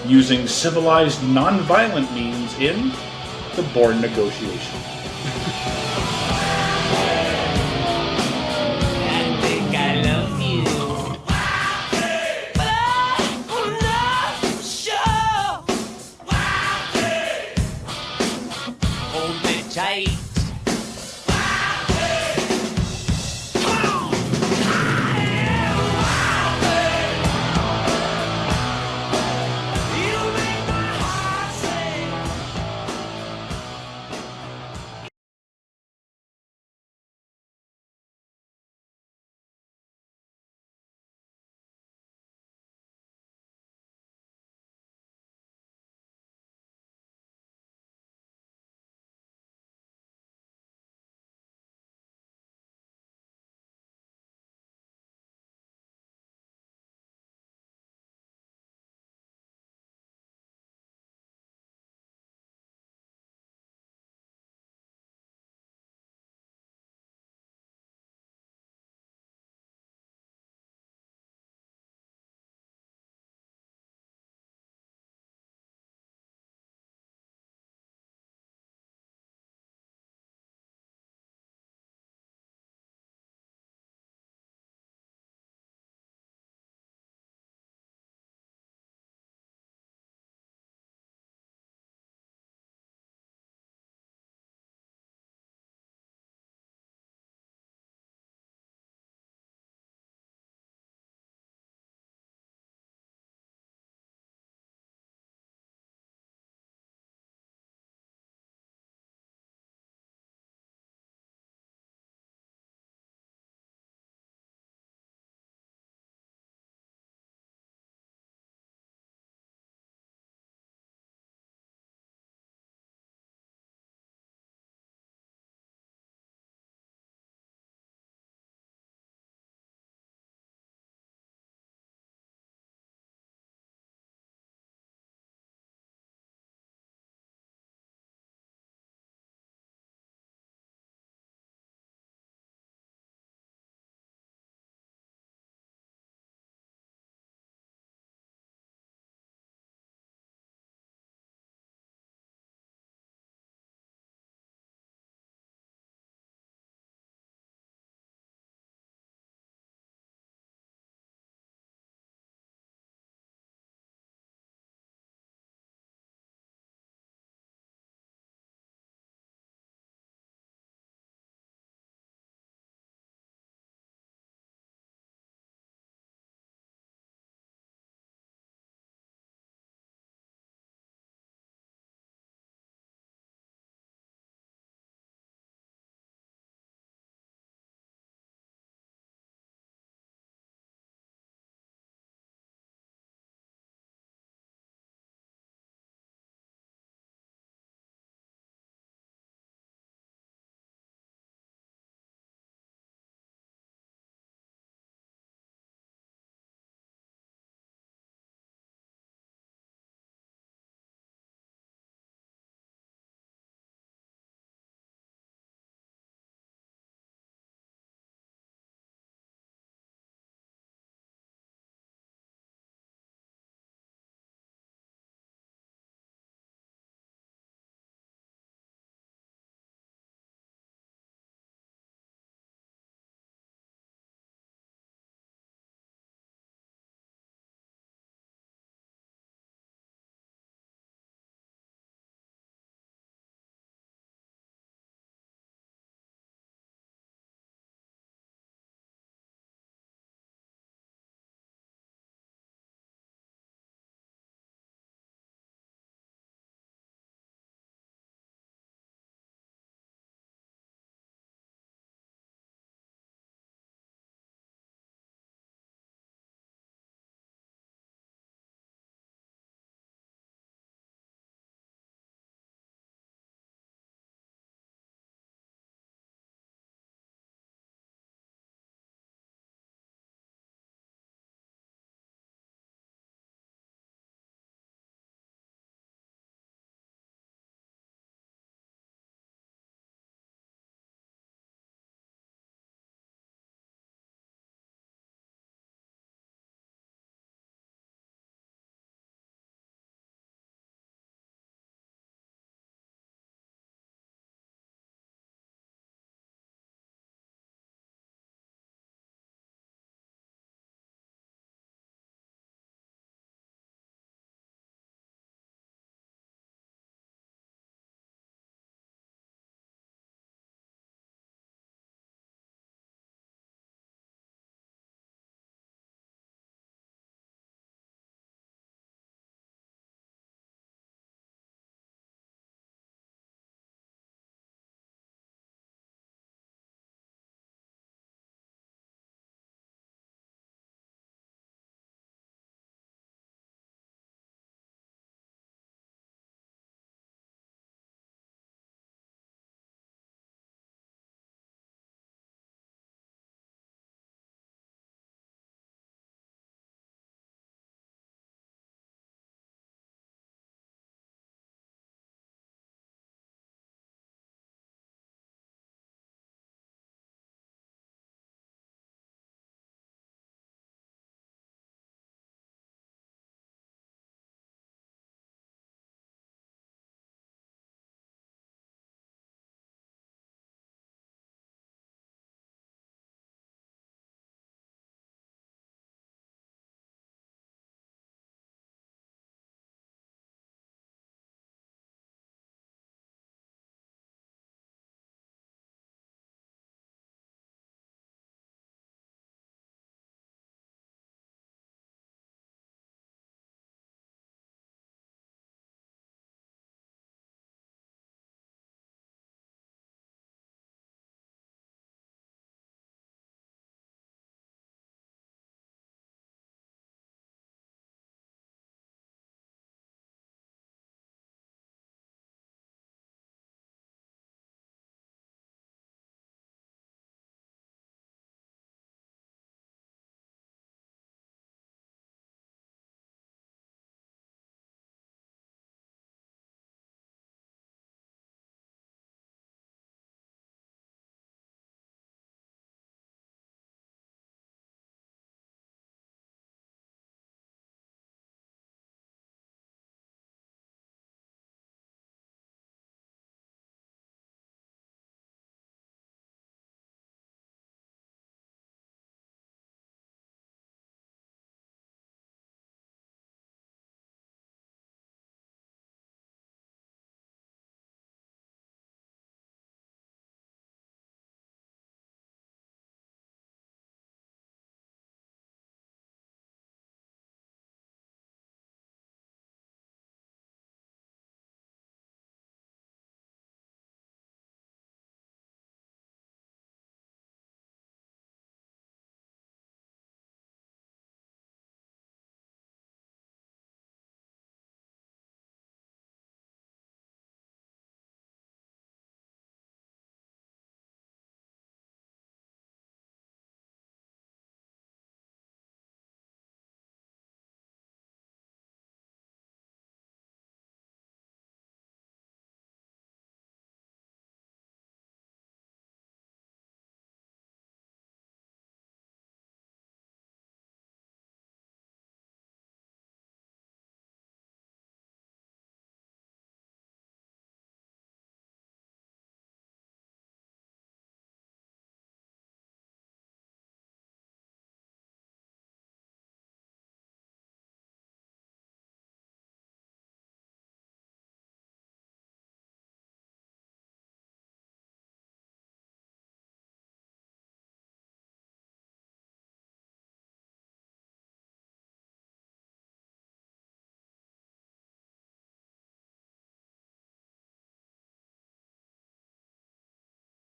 using civilized, non-violent means in The Bourne Negotiation.